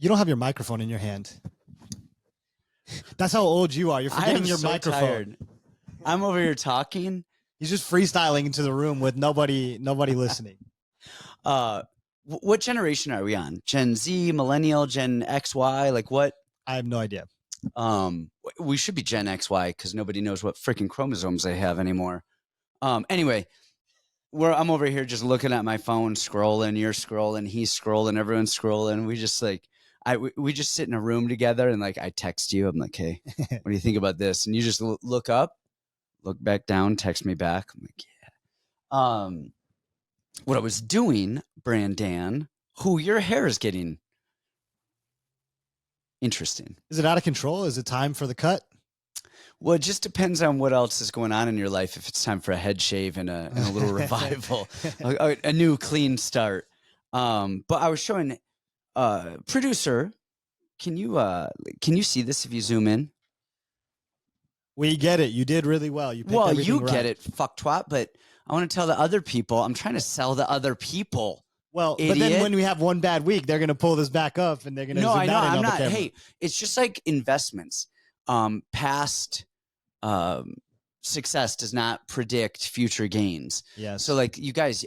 You don't have your microphone in your hand. That's how old you are. You're forgetting your microphone. Tired. I'm over here talking. He's just freestyling into the room with nobody listening. What generation are we on? Gen Z, Millennial, Gen XY? Like what? I have no idea. We should be Gen XY because nobody knows what freaking chromosomes they have anymore. Anyway, I'm over here just looking at my phone, scrolling. You're scrolling. He's scrolling. Everyone's scrolling. We just like, we just sit in a room together and like I text you. I'm like, hey, what do you think about this? And you just look up, look back down, text me back. I'm like, yeah. What I was doing, Brandon, who your hair is getting interesting. Is it out of control? Is it time for the cut? Well, it just depends on what else is going on in your life. If it's time for a head shave and a little revival, a new clean start. But I was showing producer. Can you see this if you zoom in? We get it. You did really well. You get it, fuck twat. But I want to tell the other people. I'm trying to sell the other people. Well, idiot. But then when we have one bad week, they're going to pull this back up and they're going to zoom that in on the camera. Hey, it's just like investments. Past success does not predict future gains. Yes. So like you guys,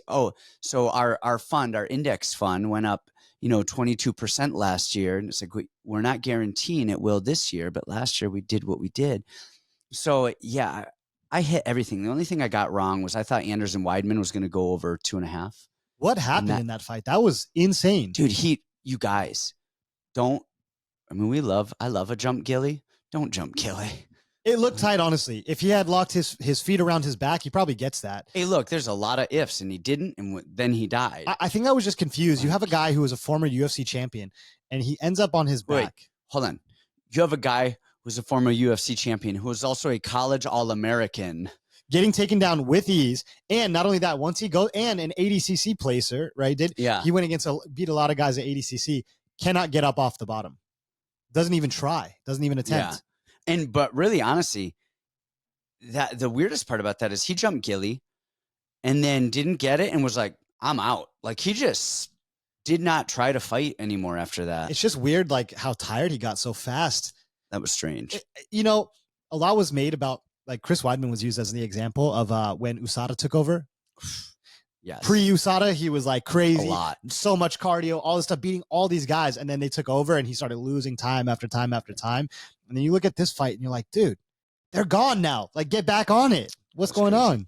so our fund, our index fund went up, 22% last year. And it's like, we're not guaranteeing it will this year, but last year we did what we did. So yeah, I hit everything. The only thing I got wrong was I thought Anderson Weidman was going to go over 2.5. What happened in that fight? That was insane. Dude, you guys I love a jump Gilly. Don't jump Gilly. It looked tight, honestly. If he had locked his feet around his back, he probably gets that. Hey, look, there's a lot of ifs, and he didn't, and then he died. I think I was just confused. You have a guy who was a former UFC champion, and he ends up on his back. Wait, hold on. You have a guy who's a former UFC champion who was also a college All-American. Getting taken down with ease, and not only that, once he goes, and an ADCC placer, right? He went against beat a lot of guys at ADCC, cannot get up off the bottom. Doesn't even try, doesn't even attempt. Yeah. But really, honestly, that the weirdest part about that is he jumped Gilly and then didn't get it and was like, I'm out. Like he just did not try to fight anymore after that. It's just weird, like how tired he got so fast. That was strange. A lot was made about, like Chris Weidman was used as the example of when USADA took over. Yes. Pre-USADA, he was like crazy. A lot. So much cardio, all this stuff, beating all these guys. And then they took over and he started losing time after time after time. And then you look at this fight and you're like, dude, they're gone now. Like, get back on it. What's going on?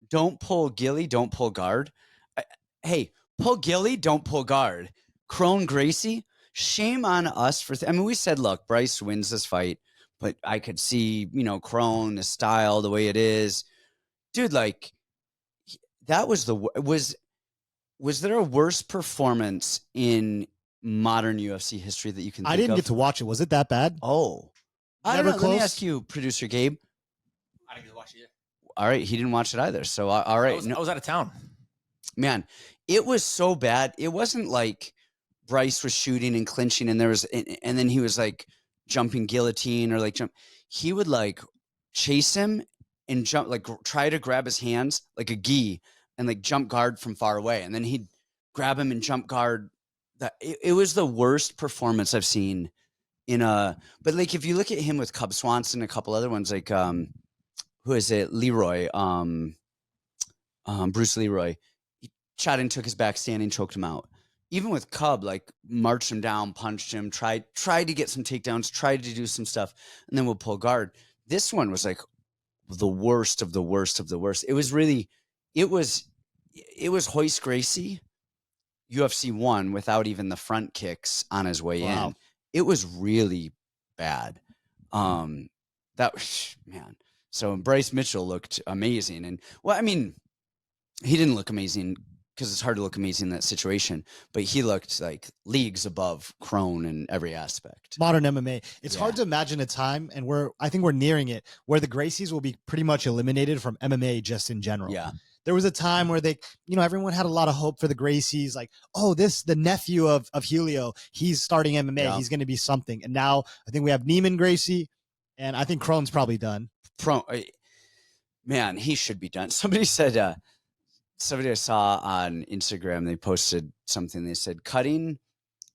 Don't pull Gilly, don't pull guard. Hey, pull Gilly, don't pull guard. Crone Gracie, shame on us for... we said, look, Bryce wins this fight, but I could see, Crone, the style, the way it is. Dude, like... That was was there a worse performance in modern UFC history that you can think I didn't of? get to watch it. Was it that bad? Oh. I don't know. Let me ask you, producer Gabe. I didn't get to watch it yet. All right. He didn't watch it either. So, all right. I was out of town. Man, it was so bad. It wasn't like Bryce was shooting and clinching and and then he was like jumping guillotine or like jump. He would like chase him and jump, like try to grab his hands like a gi and like jump guard from far away. And then he'd grab him and jump guard. It was the worst performance I've seen but like, if you look at him with Cub Swanson, a couple other ones, like, who is it? Leroy, Bruce Leroy, he shot and took his back standing, choked him out. Even with Cub, like marched him down, punched him, tried to get some takedowns, tried to do some stuff, and then we'll pull guard. This one was like the worst of the worst of the worst. It was Royce Gracie, UFC 1 without even the front kicks on his way in. It was really bad. Man. So Bryce Mitchell looked amazing. And he didn't look amazing because it's hard to look amazing in that situation, but he looked like leagues above Crone in every aspect. Modern MMA. It's hard to imagine a time, and I think we're nearing it, where the Gracies will be pretty much eliminated from MMA just in general. Yeah. There was a time where everyone had a lot of hope for the Gracies, like, the nephew of Helio, he's starting MMA. Yeah. He's going to be something. And now I think we have Neiman Gracie, and I think Crone's probably done. Man, he should be done. Somebody said, somebody I saw on Instagram, they posted something. They said, cutting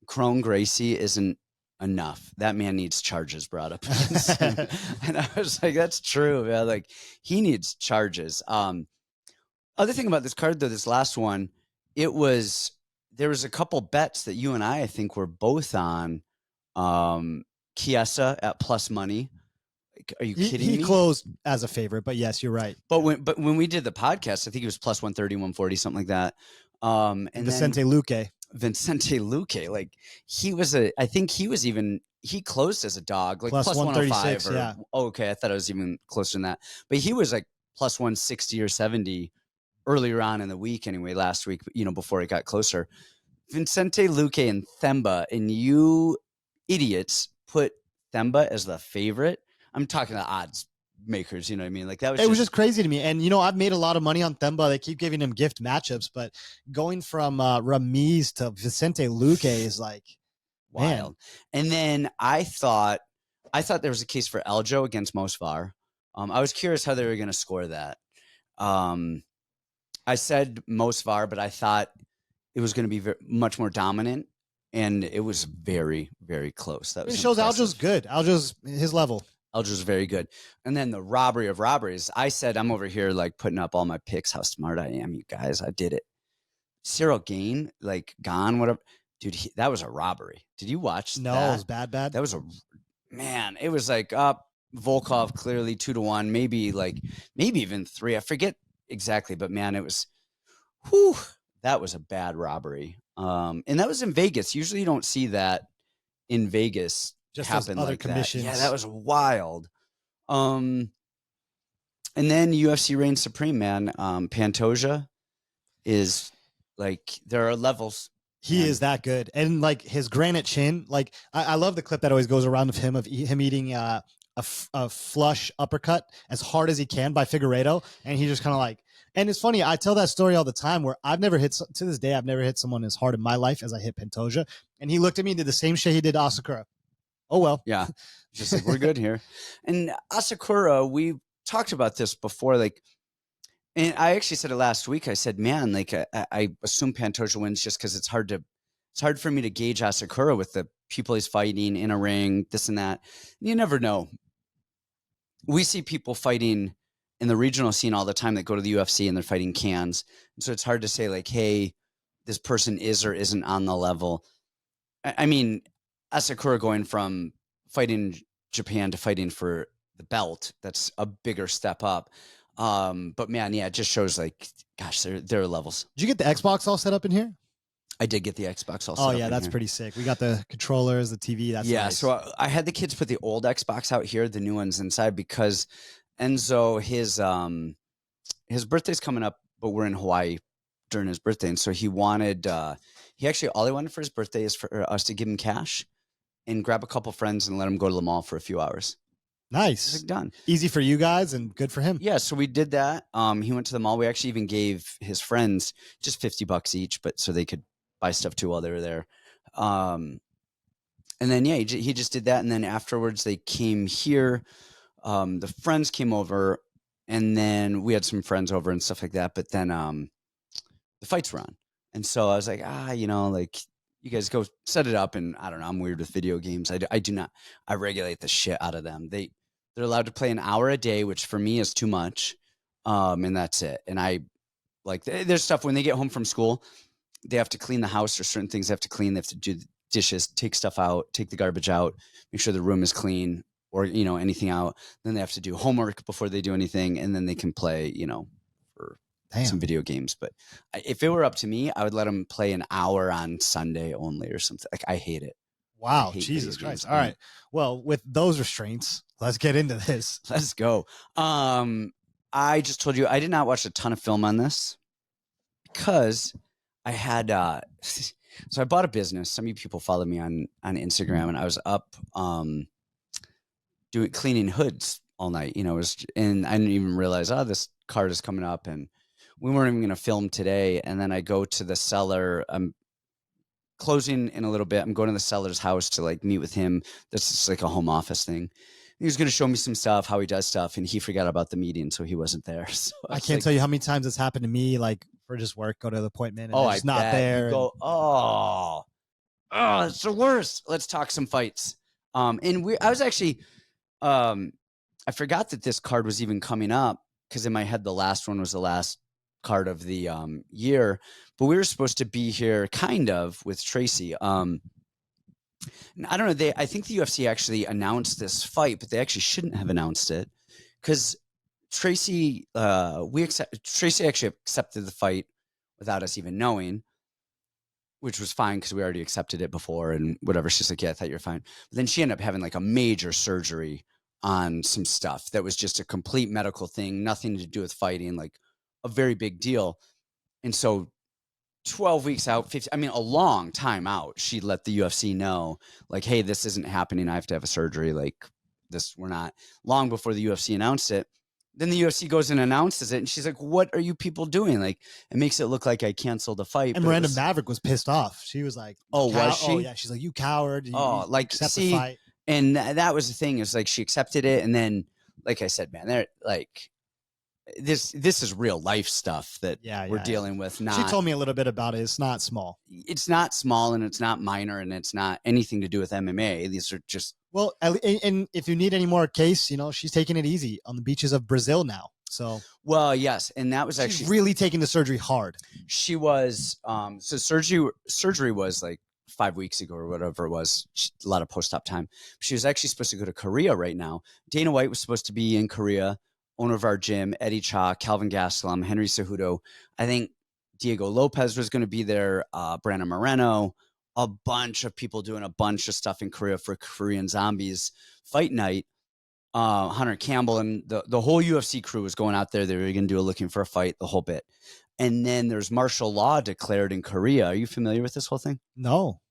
Crone Gracie isn't enough. That man needs charges brought up against him. And I was like, that's true, man. Like, he needs charges. Other thing about this card, though, this last one, there was a couple bets that you and I think were both on. Chiesa at plus money. Are you kidding me? He closed as a favorite, but yes, you're right. But when we did the podcast, I think it was plus 130, 140, something like that. And Vicente Luque, like he closed as a dog, like plus 136, 105. yeah. Oh, okay. I thought it was even closer than that. But he was like plus 160 or 70 earlier on in the week anyway, last week, before it got closer. Vicente Luque and Themba, and you idiots put Themba as the favorite. I'm talking to odds makers, you know what I mean? Like that was was just crazy to me. And I've made a lot of money on Themba. They keep giving him gift matchups, but going from Ramiz to Vicente Luque is like wild. Man. And then I thought there was a case for Eljo against Mosvar. I was curious how they were going to score that. I said Mosvar, but I thought it was going to be much more dominant, and it was very, very close. That was shows Aljo's good. Aljo's his level. Aljo's very good. And then the robbery of robberies. I said I'm over here like putting up all my picks. How smart I am, you guys! I did it. Cyril Gain, like gone, whatever, dude. That was a robbery. Did you watch? No, that? It was bad. That was man. It was like up Volkov clearly 2-1, maybe even 3. I forget exactly, but man, it was. Whew, that was a bad robbery. And that was in Vegas. Usually you don't see that in Vegas just happen other like commissions. that. Yeah, that was wild. And then UFC reigns supreme, man. Pantoja is like, there are levels. He is that good. And like his granite chin, like I love the clip that always goes around of him eating a flush uppercut as hard as he can by Figueiredo. And he just kind of like, and it's funny, I tell that story all the time where I've never hit someone as hard in my life as I hit Pantoja. And he looked at me and did the same shit he did to Asakura. Oh, well. Yeah. Just like, we're good here. And Asakura, we talked about this before, like, and I actually said it last week. I said, man, like I assume Pantoja wins just because it's hard for me to gauge Asakura with the people he's fighting in a ring, this and that. And you never know. We see people fighting in the regional scene all the time that go to the UFC and they're fighting cans. And so it's hard to say like, hey, this person is or isn't on the level. I mean, Asakura going from fighting Japan to fighting for the belt, that's a bigger step up. But man, yeah, it just shows like, gosh, there are levels. Did you get the Xbox all set up in here? I did get the Xbox all set up. Oh yeah, that's pretty sick. We got the controllers, the TV. That's nice. So I had the kids put the old Xbox out here, the new one's inside, because Enzo, his birthday's coming up, but we're in Hawaii during his birthday. And so he wanted, all he wanted for his birthday is for us to give him cash and grab a couple friends and let him go to the mall for a few hours. Nice. Like, done. Easy for you guys and good for him. Yeah. So we did that. He went to the mall. We actually even gave his friends just $50 each, but so they could buy stuff too while they were there. And then, yeah, he just did that. And then afterwards they came here. The friends came over, and then we had some friends over and stuff like that. But then the fights were on. And so I was like, like, you guys go set it up. And I don't know, I'm weird with video games. I do not, I regulate the shit out of them. They're allowed to play an hour a day, which for me is too much. And that's it. And I like, there's stuff when they get home from school, they have to clean the house. There's certain things they have to clean. They have to do the dishes, take stuff out, take the garbage out, make sure the room is clean, or, anything out. Then they have to do homework before they do anything. And then they can play, for some video games. But if it were up to me, I would let them play an hour on Sunday only or something. Like, I hate it. Wow. Jesus Christ. All right. Well, with those restraints, let's get into this. Let's go. I just told you, I did not watch a ton of film on this because I had, so I bought a business. Some of you people follow me on Instagram, and I was up, cleaning hoods all night, and I didn't even realize, this card is coming up, and we weren't even going to film today. And then I go to the seller. I'm closing in a little bit. I'm going to the seller's house to like meet with him. That's just like a home office thing. He was going to show me some stuff, how he does stuff, and he forgot about the meeting, so he wasn't there. So I can't tell you how many times it's happened to me, like for just work, go to the appointment, and it's not there. You go, Oh, it's the worst. Let's talk some fights. I was actually, I forgot that this card was even coming up because in my head, the last one was the last card of the year, but we were supposed to be here kind of with Tracy. I don't know. I think the UFC actually announced this fight, but they actually shouldn't have announced it because Tracy, Tracy actually accepted the fight without us even knowing, which was fine because we already accepted it before and whatever. She's like, yeah, I thought you were fine. But then she ended up having like a major surgery on some stuff that was just a complete medical thing, nothing to do with fighting, like a very big deal. And so 12 weeks out, a long time out, she let the UFC know, like, hey, this isn't happening. I have to have a surgery. Like this, we're not. Long before the UFC announced it. Then the UFC goes and announces it, and she's like, what are you people doing? Like, it makes it look like I canceled the fight. And Miranda Maverick was pissed off. She was like, oh, was she? Oh, yeah. She's like, you coward. You accept see, the fight. And that was the thing. Is like she accepted it, and then, like I said, man, they're like, this is real life stuff that we're dealing with. Not, she told me a little bit about it. It's not small. It's not small, and it's not minor, and it's not anything to do with MMA. These are just and if you need any more case, she's taking it easy on the beaches of Brazil now. So yes, and that was she's actually really taking the surgery hard. She was so surgery was like 5 weeks ago or whatever it was. A lot of post-op time. She was actually supposed to go to Korea right now. Dana White was supposed to be in Korea. Owner of our gym, Eddie Cha, Calvin Gastelum, Henry Cejudo. I think Diego Lopez was going to be there. Brandon Moreno. A bunch of people doing a bunch of stuff in Korea for Korean Zombies fight night. Hunter Campbell and the whole UFC crew was going out there. They were going to do a looking for a fight, the whole bit. And then there's martial law declared in Korea. Are you familiar with this whole thing? No.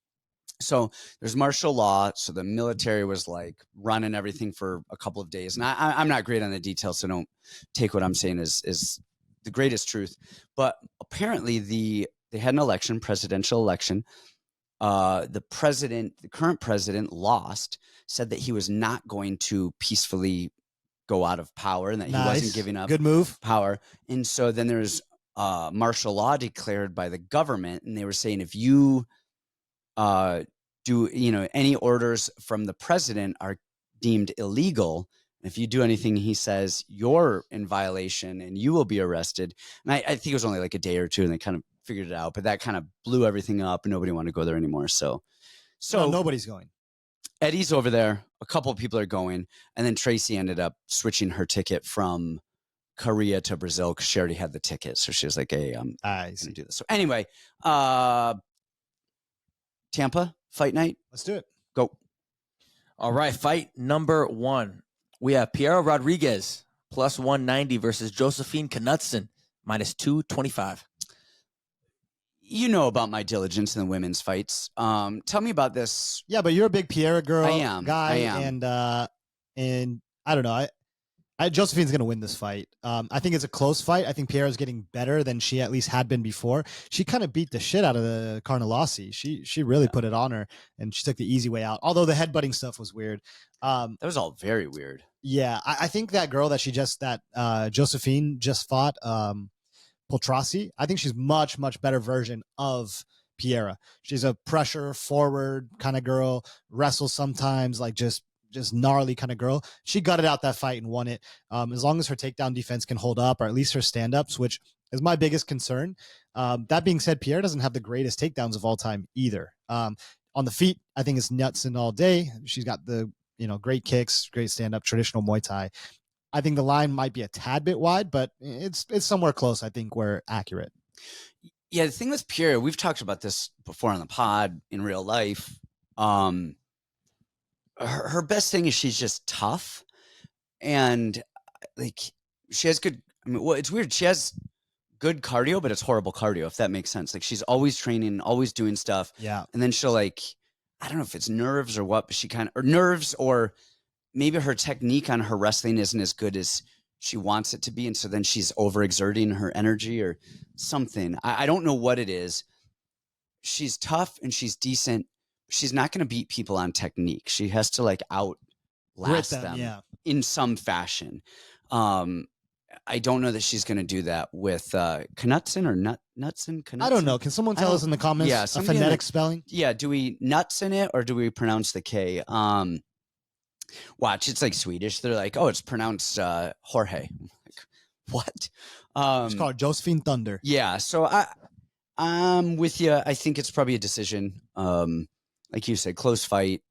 So there's martial law. So the military was like running everything for a couple of days. And I'm not great on the details, so don't take what I'm saying is the greatest truth. But apparently they had an election, presidential election. The current president lost, said that he was not going to peacefully go out of power and that he wasn't giving up good move power. And so then there's martial law declared by the government. And they were saying, if you do, any orders from the president are deemed illegal. If you do anything he says, you're in violation and you will be arrested. And I think it was only like a day or two and they kind of figured it out, but that kind of blew everything up and nobody wanted to go there anymore. So nobody's going. Eddie's over there. A couple of people are going. And then Tracy ended up switching her ticket from Korea to Brazil because she already had the ticket. So she was like, hey, I'm going to do this. So anyway, Tampa fight night. Let's do it. Go. All right. Fight number 1. We have Piera Rodriguez plus 190 versus Josefine Knutsson minus 225. You know about my diligence in the women's fights. Tell me about this. Yeah, but you're a big Piera girl. I am. And I don't know. Josephine's going to win this fight. I think it's a close fight. I think Piera's getting better than she at least had been before. She kind of beat the shit out of the Carnelossi. She really put it on her, and she took the easy way out. Although the headbutting stuff was weird. That was all very weird. Yeah, I think that girl that Josephine just fought, Poltrassi, I think she's much better version of Piera. She's a pressure forward kind of girl, wrestles sometimes, like just gnarly kind of girl. She gutted out that fight and won it. As long as her takedown defense can hold up, or at least her stand-ups, which is my biggest concern. That being said, Piera doesn't have the greatest takedowns of all time either. On the feet, I think it's Knutsson all day. She's got the great kicks, great stand-up, traditional Muay Thai. I think the line might be a tad bit wide, but it's somewhere close. I think we're accurate. Yeah, the thing with Piera, we've talked about this before on the pod in real life. Her best thing is she's just tough, and like she has good. It's weird. She has good cardio, but it's horrible cardio. If that makes sense. Like she's always training, always doing stuff. Yeah, and then she'll I don't know if it's nerves or what, but she nerves or maybe her technique on her wrestling isn't as good as she wants it to be. And so then she's overexerting her energy or something. I don't know what it is. She's tough and she's decent. She's not going to beat people on technique. She has to outlast them yeah, in some fashion. I don't know that she's going to do that with Knutsson or Knutsson. I don't know. Can someone tell us in the comments yeah, a somebody in phonetic the- spelling? Yeah, do we Knutsson it or do we pronounce the K? Watch, it's like Swedish. They're like, oh, it's pronounced Jorge. I'm like, what? It's called Josefine Thunder. Yeah, so I'm with you. I think it's probably a decision. Like you said, close fight.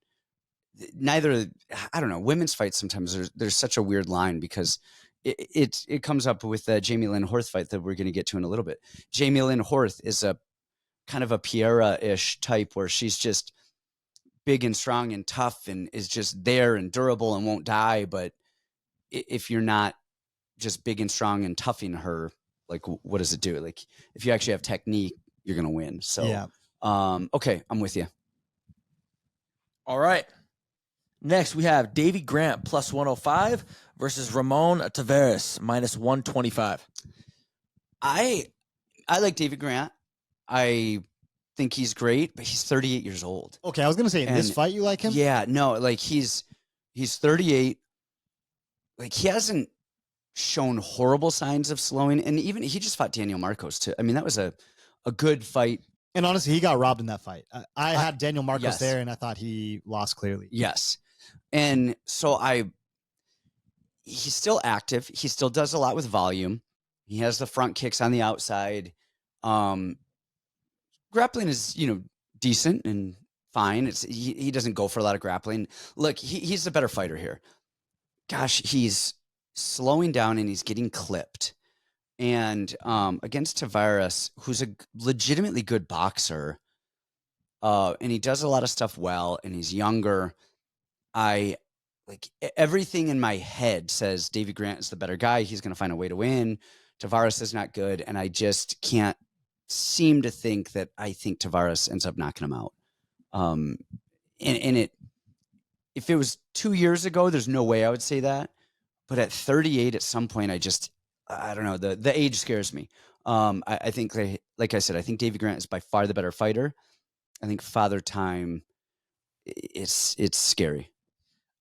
Neither, I don't know. Women's fights sometimes there's such a weird line because it comes up with the Jamey-Lyn Horth fight that we're going to get to in a little bit. Jamey-Lyn Horth is a kind of a Piera-ish type where she's just big and strong and tough and is just there and durable and won't die. But if you're not just big and strong and toughing her, like what does it do? Like if you actually have technique, you're going to win. So, Yeah. Okay, I'm with you. All right. Next, we have Davey Grant plus 105 versus Ramon Taveras minus 125. I like David Grant. I think he's great, but he's 38 years old. Okay, I was gonna say in this And- fight you like him. Yeah, no, like he's 38. Like he hasn't shown horrible signs of slowing, and even he just fought Daniel Marcos too. I mean, that was a good fight. And honestly, he got robbed in that fight. I had Daniel Marcos yes. there, and I thought he lost clearly. Yes, and so he's still active. He still does a lot with volume. He has the front kicks on the outside. Grappling is, decent and fine. He doesn't go for a lot of grappling. Look, he's the better fighter here. Gosh, he's slowing down and he's getting clipped. And against Taveras, who's a legitimately good boxer, and he does a lot of stuff well, and he's younger. Everything in my head says Davey Grant is the better guy. He's going to find a way to win. Taveras is not good, and I just can't seem to think that I think Taveras ends up knocking him out. If it was 2 years ago, there's no way I would say that. But at 38, at some point, I don't know. The age scares me. I think, like I said, I think Davey Grant is by far the better fighter. I think Father Time, it's scary.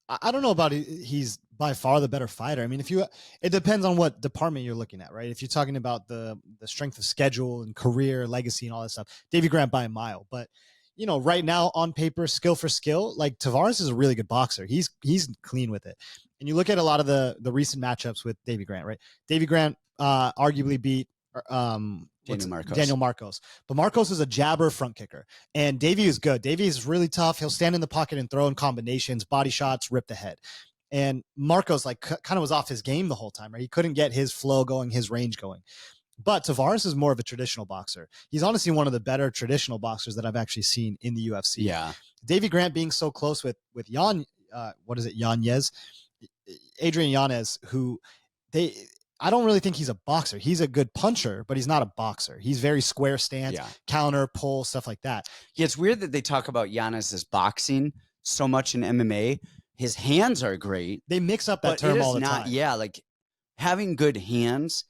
I don't know about he's by far the better fighter. I mean, it depends on what department you're looking at, right? If you're talking about the strength of schedule and career, legacy, and all that stuff, Davey Grant by a mile. But right now on paper, skill for skill, like Taveras is a really good boxer. He's clean with it. And you look at a lot of the recent matchups with Davey Grant, right? Davey Grant arguably beat Daniel Marcos. But Marcos is a jabber front kicker. And Davey is good. Davey is really tough. He'll stand in the pocket and throw in combinations, body shots, rip the head. And Marcos kind of was off his game the whole time, right? He couldn't get his flow going, his range going. But Taveras is more of a traditional boxer. He's honestly one of the better traditional boxers that I've actually seen in the UFC. Yeah. Davey Grant being so close with Yanez, Adrian Yanez, who I don't really think he's a boxer. He's a good puncher, but he's not a boxer. He's very square stance, counter, pull, stuff like that. Yeah, it's weird that they talk about Yanez as boxing so much in MMA. His hands are great. They mix up that term all the time. Yeah, like having good hands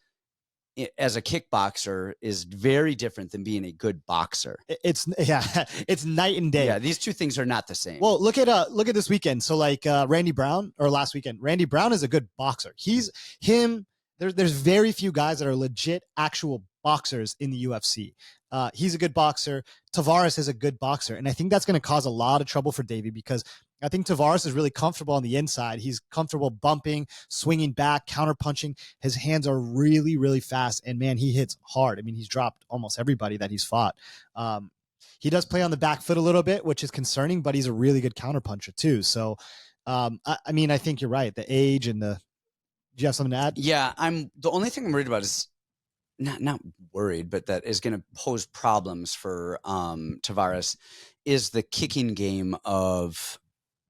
as a kickboxer is very different than being a good boxer. It's night and day. Yeah, these two things are not the same. Well, look at this weekend. So Randy Brown, or last weekend, Randy Brown is a good boxer. There's very few guys that are legit actual boxers in the UFC. He's a good boxer. Taveras is a good boxer. And I think that's going to cause a lot of trouble for Davey because I think Taveras is really comfortable on the inside. He's comfortable bumping, swinging back, counter punching. His hands are really, really fast. And man, he hits hard. I mean, he's dropped almost everybody that he's fought. He does play on the back foot a little bit, which is concerning, but he's a really good counter puncher too. So, I think you're right. The age and do you have something to add? Yeah, the only thing I'm worried about is not worried, but that is going to pose problems for Taveras is the kicking game of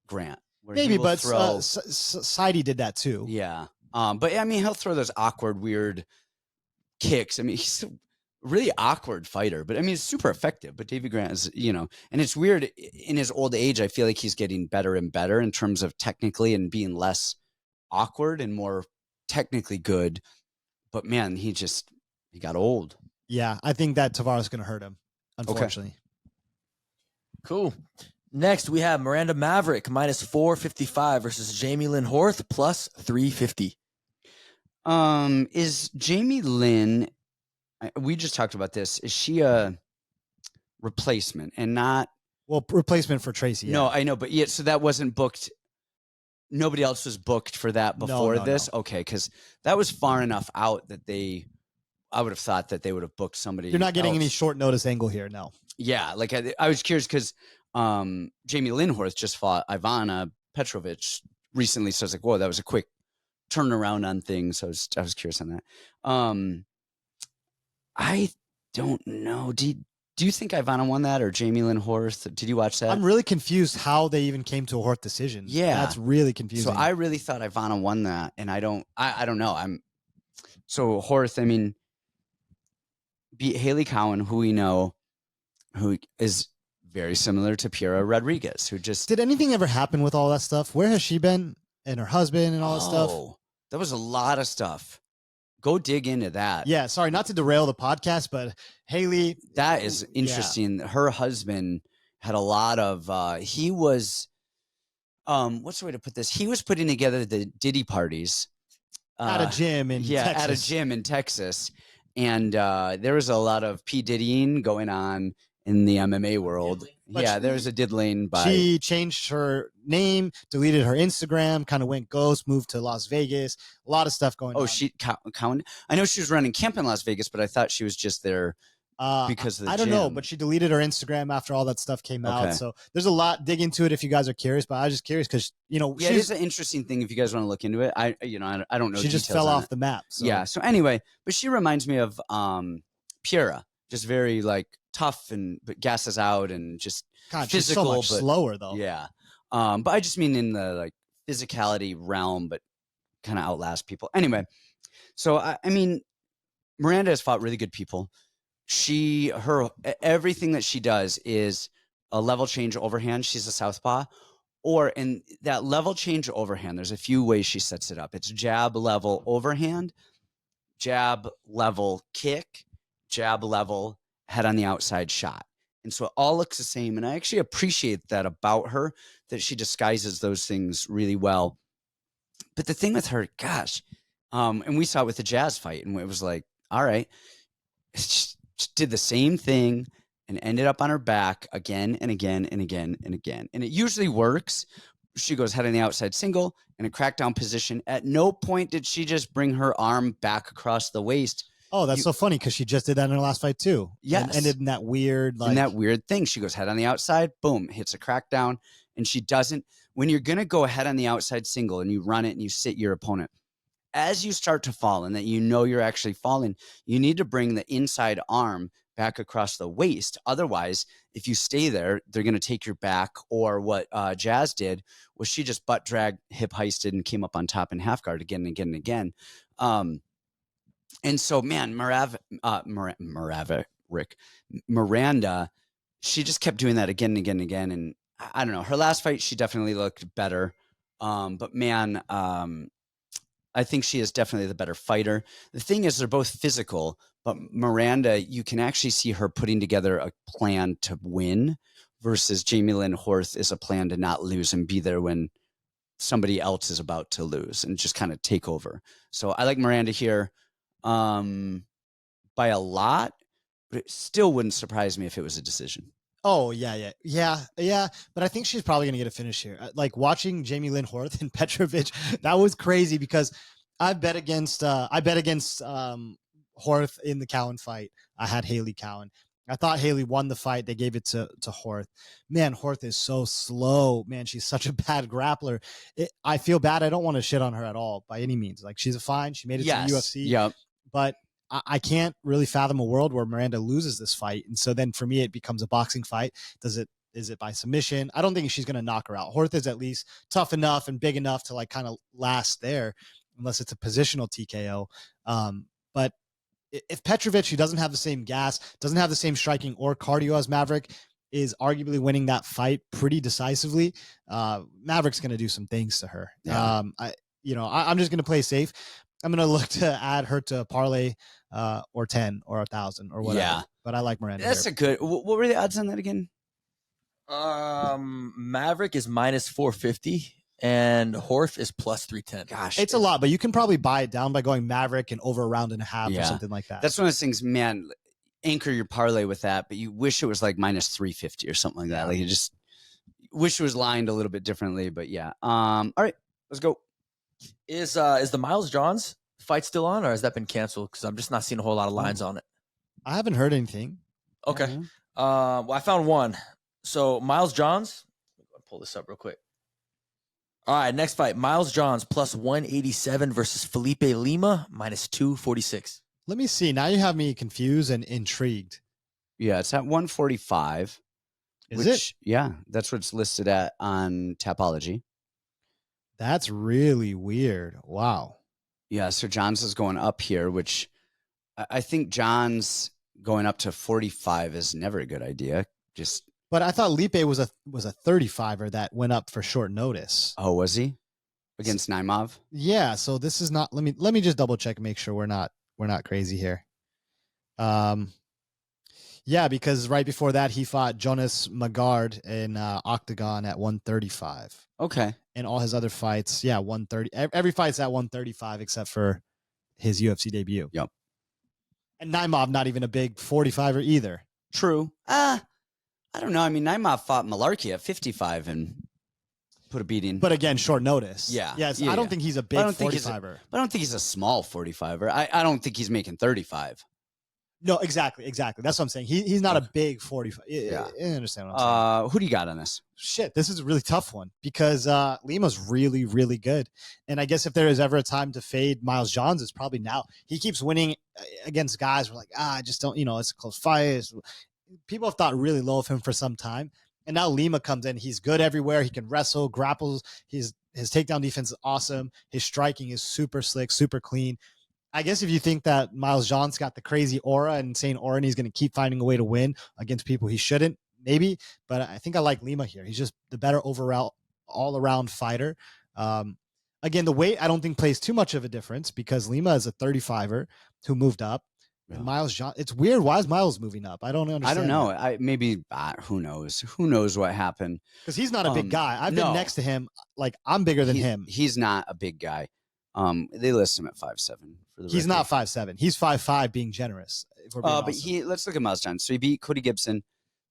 Grant. Maybe, but Saidi did that too. Yeah. But I mean, he'll throw those awkward, weird kicks. I mean, he's a really awkward fighter, but I mean, he's super effective. But Davey Grant is, and it's weird in his old age. I feel like he's getting better and better in terms of technically and being less awkward and more technically good. But man, he got old. Yeah, I think that Taveras is going to hurt him, unfortunately. Okay. Cool. Next, we have Miranda Maverick minus 455 versus Jamey-Lyn Horth plus 350. Is Jamey-Lyn? We just talked about this. Is she a replacement and not? Well, replacement for Tracy. Yeah. No, I know, but yeah. So that wasn't booked. Nobody else was booked for that before no, this. Okay, because that was far enough out that I would have thought that they would have booked somebody. You're not getting else. any short notice angle here. No. Yeah, like I was curious because Jamey-Lyn Horth just fought Ivana Petrovic recently, so I was like, whoa, that was a quick turnaround on things. So I was curious on that. I don't know. Do you think Ivana won that or Jamey-Lyn Horth? Did you watch that? I'm really confused how they even came to a Horth decision. Yeah. That's really confusing. So I really thought Ivana won that, and I don't know. So Horth, I mean, beat Haley Cowan, who we know, who is very similar to Piera Rodriguez, who just Did anything ever happen with all that stuff? Where has she been and her husband and all that stuff? That was a lot of stuff. Go dig into that. Yeah, sorry, not to derail the podcast, but Haley. That is interesting. Yeah. Her husband had a lot of he was what's the way to put this? He was putting together the Diddy parties at a gym in Texas. At a gym in Texas. And there was a lot of P. Diddying going on in the MMA world. There was a diddling by. She changed her name, deleted her Instagram, kind of went ghost, moved to Las Vegas. A lot of stuff going on. Oh, I know she was running camp in Las Vegas, but I thought she was just there because of the I don't gym. know, but she deleted her Instagram after all that stuff came out. So there's a lot. Dig into it if you guys are curious. But I was just curious because it is an interesting thing if you guys want to look into it. I don't know. She just fell off the map. So. Yeah. So anyway, but she reminds me of Piera, just very like tough but gasses out and just physical. She's so much slower though. Yeah. But I just mean in the like physicality realm, but kind of outlast people. Anyway, so I mean, Miranda has fought really good people. Everything that she does is a level change overhand. She's a southpaw, in that level change overhand, there's a few ways she sets it up. It's jab level overhand, jab level kick, jab level head on the outside shot. And so it all looks the same. And I actually appreciate that about her, that she disguises those things really well. But the thing with her, gosh, and we saw it with the Jazz fight, and it was like, all right, she did the same thing and ended up on her back again and again and again and again. And it usually works. She goes head on the outside single in a crackdown position. At no point did she just bring her arm back across the waist. Oh, that's so funny because she just did that in her last fight too. Yes. And ended in that weird thing. She goes head on the outside, boom, hits a crackdown. And she doesn't, when you're going to go ahead on the outside single and you run it and you sit your opponent, as you start to fall and that you're actually falling, you need to bring the inside arm back across the waist. Otherwise, if you stay there, they're going to take your back. Or what Jazz did was she just butt dragged, hip heisted, and came up on top in half guard again and again and again. And so, man, Miranda, she just kept doing that again and again and again. And I don't know. Her last fight, she definitely looked better. But man, I think she is definitely the better fighter. The thing is, they're both physical, but Miranda, you can actually see her putting together a plan to win versus Jamey-Lyn Horth is a plan to not lose and be there when somebody else is about to lose and just kind of take over. So I like Miranda here by a lot, but it still wouldn't surprise me if it was a decision. Oh, yeah. But I think she's probably going to get a finish here. Like watching Jamey-Lyn Horth and Petrovic, that was crazy because I bet against Horth in the Cowan fight. I had Haley Cowan. I thought Haley won the fight. They gave it to Horth. Man, Horth is so slow. Man, she's such a bad grappler. I feel bad. I don't want to shit on her at all by any means. Like she's fine. She made it to the UFC. Yep. But I can't really fathom a world where Miranda loses this fight. And so then for me, it becomes a boxing fight. Is it by submission? I don't think she's going to knock her out. Horth is at least tough enough and big enough to like kind of last there unless it's a positional TKO. But if Petrovic, who doesn't have the same gas, doesn't have the same striking or cardio as Maverick, is arguably winning that fight pretty decisively, Maverick's going to do some things to her. Yeah. I'm just going to play safe. I'm going to look to add her to a parlay or 10 or 1,000 or whatever. Yeah. But I like Miranda. That's a good. What were the odds on that again? Maverick is minus 450 and Horth is plus 310. Gosh, It's a lot, but you can probably buy it down by going Maverick and over a round and a half or Yeah. something like that. That's one of those things, man. Anchor your parlay with that, but you wish it was like minus 350 or something like that. Like you just wish it was lined a little bit differently, but yeah. All right, let's go. Is the Miles Johns fight still on, or has that been canceled? Because I'm just not seeing a whole lot of lines on it. I haven't heard anything. Okay. Mhm. Well, I found one. So Miles Johns, I'll pull this up real quick. All right, next fight: Miles Johns plus 187 versus Felipe Lima minus 246. Let me see. Now you have me confused and intrigued. Yeah, it's at 145. Is it? Yeah, that's what it's listed at on Tapology. That's really weird. Wow. Yeah, so Johns is going up here, which I think Johns going up to 45 is never a good idea. Just But I thought Lipe was a 35er that went up for short notice. oh, was he against Naimov? Yeah, so this is not. Let me just double check and make sure we're not crazy here. Yeah, because right before that he fought Jonas Magard in Octagon at 135. Okay, And all his other fights, 130. Every fight's at 135 except for his UFC debut. Yep. And Naimov not even a big 45er either. true. I don't know. I mean, Naimov fought Malarkey at 55 and put a beating. But again, short notice. Yeah. Yes, Yeah, I don't yeah. think he's a I big don't think he's 45er. But I don't think he's a small 45er. I don't think he's making 35. No, exactly. That's what I'm saying. He's not a big 45. Yeah. I understand what I'm saying. Who do you got on this? Shit, this is a really tough one because Lima's really, really good. And I guess if there is ever a time to fade Miles Johns, it's probably now. He keeps winning against guys. We're like, I just don't, it's a close fight. People have thought really low of him for some time. And now Lima comes in. He's good everywhere. He can wrestle, grapples. His takedown defense is awesome. His striking is super slick, super clean. I guess if you think that Miles Johns got the crazy aura and insane aura and he's going to keep finding a way to win against people he shouldn't, maybe. But I think I like Lima here. He's just the better overall, all-around fighter. Again, the weight I don't think plays too much of a difference because Lima is a 35er who moved up. Yeah. And Miles Johns, it's weird. Why is Miles moving up? I don't understand. I don't know. Maybe who knows? Who knows what happened? Because he's not a big guy. I've been no. next to him. Like, I'm bigger than him. He's not a big guy. They list him at 5'7". He's not 5'7". He's 5'5", being generous. If we're being But awesome. let's look at Miles Johns. So he beat Cody Gibson.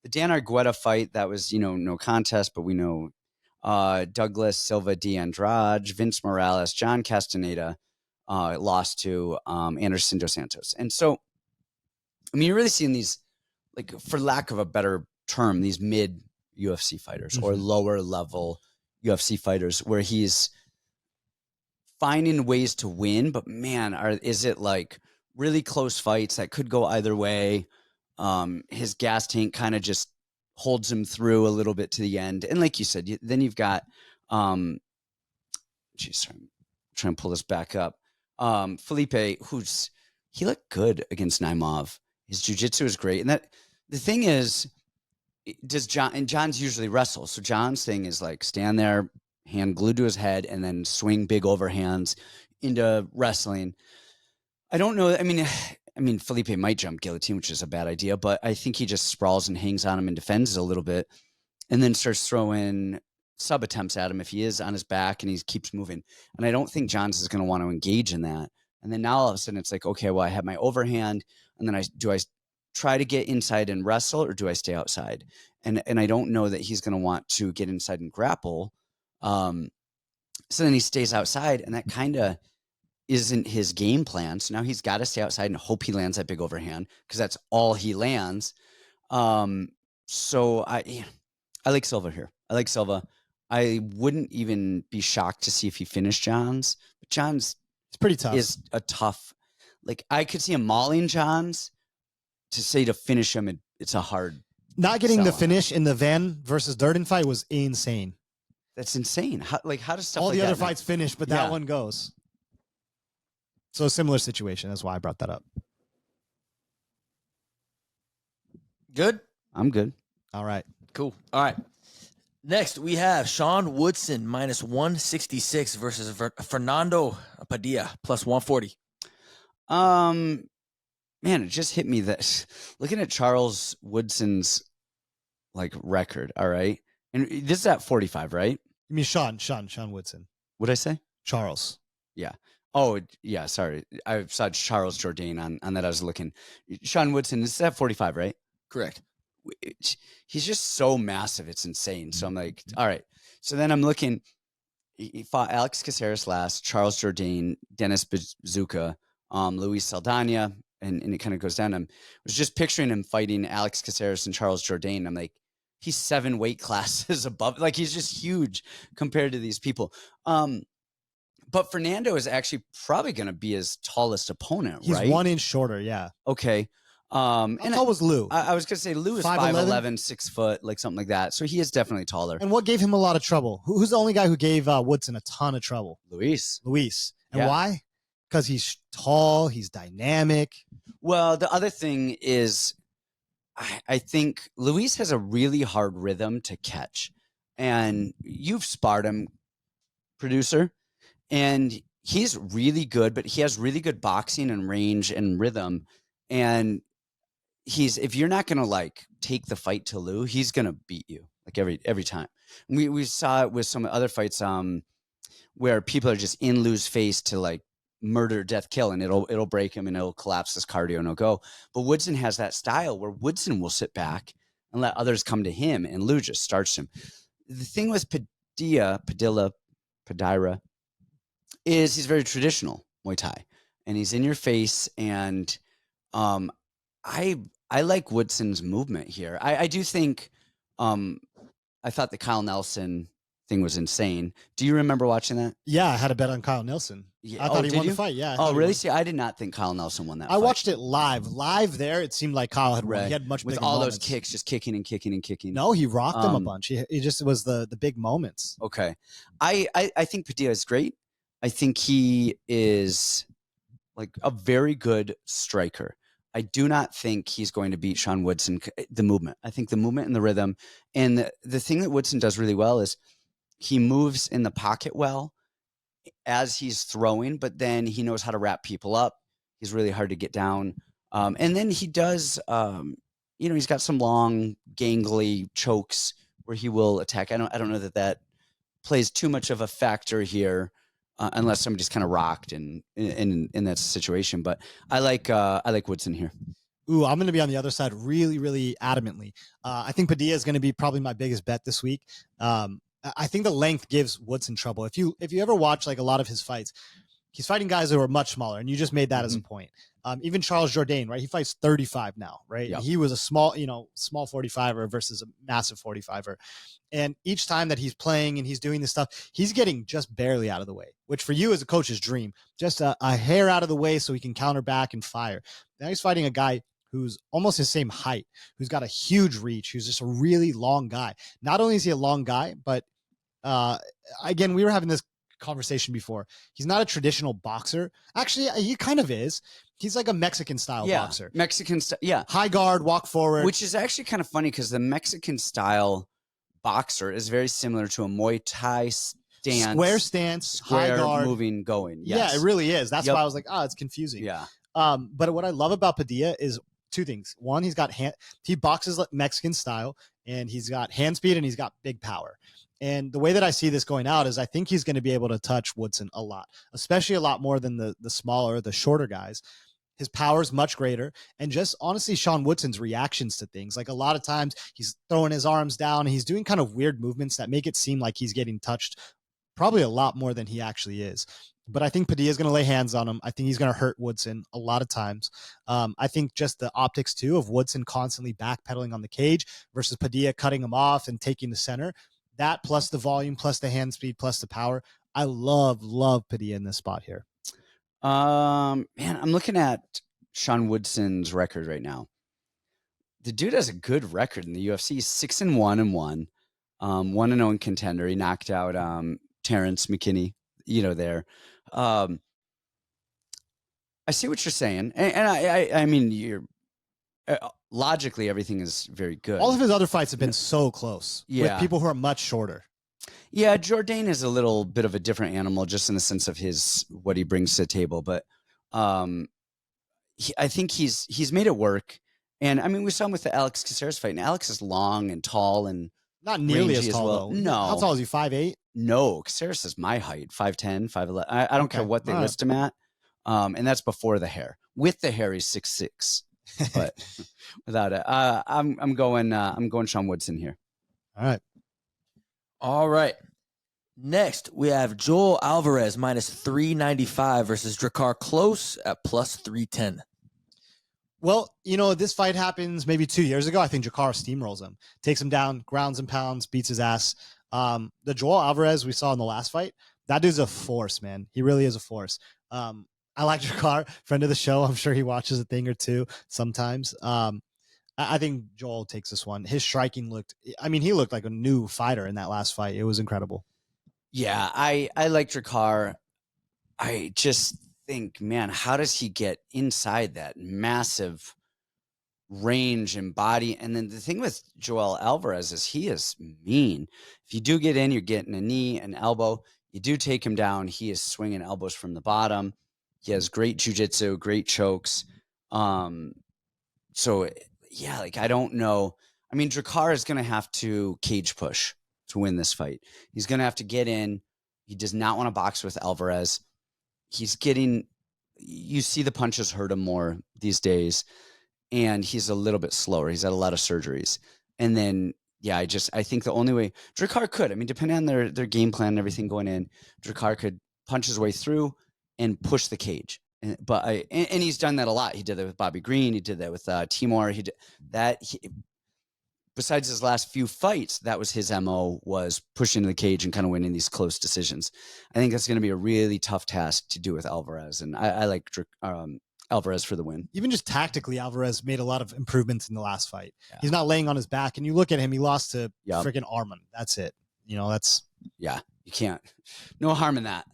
The Dan Argueta fight, that was, no contest, but we know Douglas Silva de Andrade, Vince Morales, John Castaneda lost to Anderson Dos Santos. And so, I mean, you're really seeing these, like, for lack of a better term, these mid UFC fighters or lower level UFC fighters where he's finding ways to win, but man, is it like really close fights that could go either way? His gas tank kind of just holds him through a little bit to the end. And like you said, then you've got, I'm trying to pull this back up. Felipe, he looked good against Naimov. His jiu-jitsu is great. And the thing is, John's usually wrestles. So John's thing is like stand there, hand glued to his head, and then swing big overhands into wrestling. I don't know. I mean, Felipe might jump guillotine, which is a bad idea, but I think he just sprawls and hangs on him and defends a little bit and then starts throwing sub attempts at him if he is on his back and he keeps moving. And I don't think Johns is going to want to engage in that. And then now all of a sudden it's like, okay, well, I have my overhand, and then do I try to get inside and wrestle, or do I stay outside? And I don't know that he's going to want to get inside and grapple. So then he stays outside, and that kind of isn't his game plan. So now he's got to stay outside and hope he lands that big overhand because that's all he lands. So I like Silva here. I like Silva. I wouldn't even be shocked to see if he finished Johns. But Johns, it's pretty tough. Is a tough. Like I could see him mauling Johns. To finish him, it's a hard. Not getting the sell. finish in the Van versus Durden fight was insane. That's insane. How does stuff all like the that other fights finish, but that Yeah. one goes. So a similar situation. That's why I brought that up. Good? I'm good. All right. Cool. All right. Next, we have Sean Woodson minus 166 versus Fernando Padilla plus 140. Man, it just hit me that looking at Charles Woodson's like record. All right. And this is at 45, right? You mean Sean Woodson. What'd I say? Charles. Oh, yeah, sorry. I saw Charles Jourdain on that I was looking. Sean Woodson is at 45, right? Correct. He's just so massive. It's insane. So I'm like, all right. So then I'm looking. He fought Alex Caceres last, Charles Jourdain, Dennis Bazooka, Luis Saldana, and it kind of goes down. I was just picturing him fighting Alex Caceres and Charles Jourdain. I'm like, he's 7 weight classes above. Like, he's just huge compared to these people. But Fernando is actually probably going to be his tallest opponent, He's right? 1 inch shorter, yeah. Okay. How tall was Lou? I was going to say Lou is 5'11", 6 foot, like something like that. So he is definitely taller. And what gave him a lot of trouble? Who's the only guy who gave Woodson a ton of trouble? Luis. And Yeah. why? Because he's tall, he's dynamic. Well, the other thing is, I think Luis has a really hard rhythm to catch. And you've sparred him, producer, and he's really good, but he has really good boxing and range and rhythm. And if you're not going to like take the fight to Lou, he's going to beat you like every time. We saw it with some other fights where people are just in Lou's face to like murder, death, kill, and it'll break him and it'll collapse his cardio and he'll go. But Woodson has that style where Woodson will sit back and let others come to him, and Lou just starts him. The thing with Padilla is he's very traditional Muay Thai, and he's in your face. And I like Woodson's movement here. I do think I thought the Kyle Nelson thing was insane. Do you remember watching that? Yeah, I had a bet on Kyle Nelson. Yeah. I thought he did won you? the fight. Yeah. I Oh, thought he really? won. See, I did not think Kyle Nelson won that I fight. watched it live. Live there, it seemed like Kyle had won. Right. He had much with bigger all moments. those kicks, just kicking and kicking and kicking. No, he rocked him a Um, bunch. He just was the big moments. Okay. I think Padilla is great. I think he is like a very good striker. I do not think he's going to beat Sean Woodson. The movement. I think the movement and the rhythm. And the thing that Woodson does really well is he moves in the pocket well as he's throwing, but then he knows how to wrap people up. He's really hard to get down. And then he does, he's got some long, gangly chokes where he will attack. I don't know that plays too much of a factor here, unless somebody's kind of rocked in that situation. But I like Woodson here. Ooh, I'm going to be on the other side really, really adamantly. I think Padilla is going to be probably my biggest bet this week. I think the length gives Woodson trouble. If you ever watch like a lot of his fights, he's fighting guys who are much smaller, and you just made that as a point. Even Charles Jourdain, right? He fights 35 now, right? Yep. He was a small 45er versus a massive 45er. And each time that he's playing and he's doing this stuff, he's getting just barely out of the way, which for you as a coach's dream, just a hair out of the way so he can counter back and fire. Now he's fighting a guy who's almost his same height, who's got a huge reach, who's just a really long guy. Not only is he a long guy, but again, we were having this conversation before. He's not a traditional boxer. Actually, he kind of is. He's like a Mexican style boxer. Mexican style. Yeah. High guard, walk forward. Which is actually kind of funny because the Mexican style boxer is very similar to a Muay Thai stance. Square stance, Square, high guard. moving, going. Yes. Yeah, it really is. That's Yep. why I was like, it's confusing. Yeah. But what I love about Padilla is 2 things. One, he boxes like Mexican style, and he's got hand speed and he's got big power. And the way that I see this going out is I think he's going to be able to touch Woodson a lot, especially a lot more than the smaller, the shorter guys. His power is much greater. And just honestly, Sean Woodson's reactions to things, like a lot of times he's throwing his arms down and he's doing kind of weird movements that make it seem like he's getting touched probably a lot more than he actually is. But I think Padilla is going to lay hands on him. I think he's going to hurt Woodson a lot of times. I think just the optics, too, of Woodson constantly backpedaling on the cage versus Padilla cutting him off and taking the center. That plus the volume, plus the hand speed, plus the power. I love Padilla in this spot here. Man, I'm looking at Sean Woodson's record right now. The dude has a good record in the UFC. He's 6-1-1, 1-0 in contender. He knocked out Terrence McKinney, there. I see what you're saying, and I mean, you're logically everything is very good. All of his other fights have been so close with people who are much shorter. Yeah, Jourdain is a little bit of a different animal, just in the sense of what he brings to the table. But I think he's made it work. And I mean, we saw him with the Alex Caceres fight. And Alex is long and tall and not nearly rangy as tall, well. though. No, How tall is he? 5'8"? No, Caceres is my height, 5'10", 5'11". I don't care what they list him at. And that's before the hair. With the hair, he's 6'6". But without it, I'm going Sean Woodson here. All right. Next, we have Joel Álvarez minus 395 versus Drakkar Klose at plus 310. Well, this fight happens maybe 2 years ago. I think Drakkar steamrolls him, takes him down, grounds and pounds, beats his ass. The Joel Álvarez we saw in the last fight, that dude's a force, man. He really is a force. I like Drakkar, friend of the show. I'm sure he watches a thing or two sometimes. I think Joel takes this one. His striking he looked like a new fighter in that last fight. It was incredible. Yeah, I like Drakkar. I just think, man, how does he get inside that massive range and body? And then the thing with Joel Álvarez is he is mean. If you do get in, you're getting a knee, an elbow. You do take him down, he is swinging elbows from the bottom. He has great jiu-jitsu, great chokes. So, yeah, I don't know. I mean, Drakkar is going to have to cage push to win this fight. He's going to have to get in. He does not want to box with Álvarez. You see the punches hurt him more these days, and he's a little bit slower. He's had a lot of surgeries. And then, yeah, I think the only way Drakkar could, depending on their game plan and everything going in, Drakkar could punch his way through and push the cage. And he's done that a lot. He did that with Bobby Green. He did that with Timur. He did that. Besides his last few fights, that was his MO, was pushing the cage and kind of winning these close decisions. I think that's going to be a really tough task to do with Álvarez. And I like Álvarez for the win. Even just tactically, Álvarez made a lot of improvements in the last fight. Yeah. He's not laying on his back. And you look at him, he lost to freaking Arman. That's it. Yeah, you can't. No harm in that.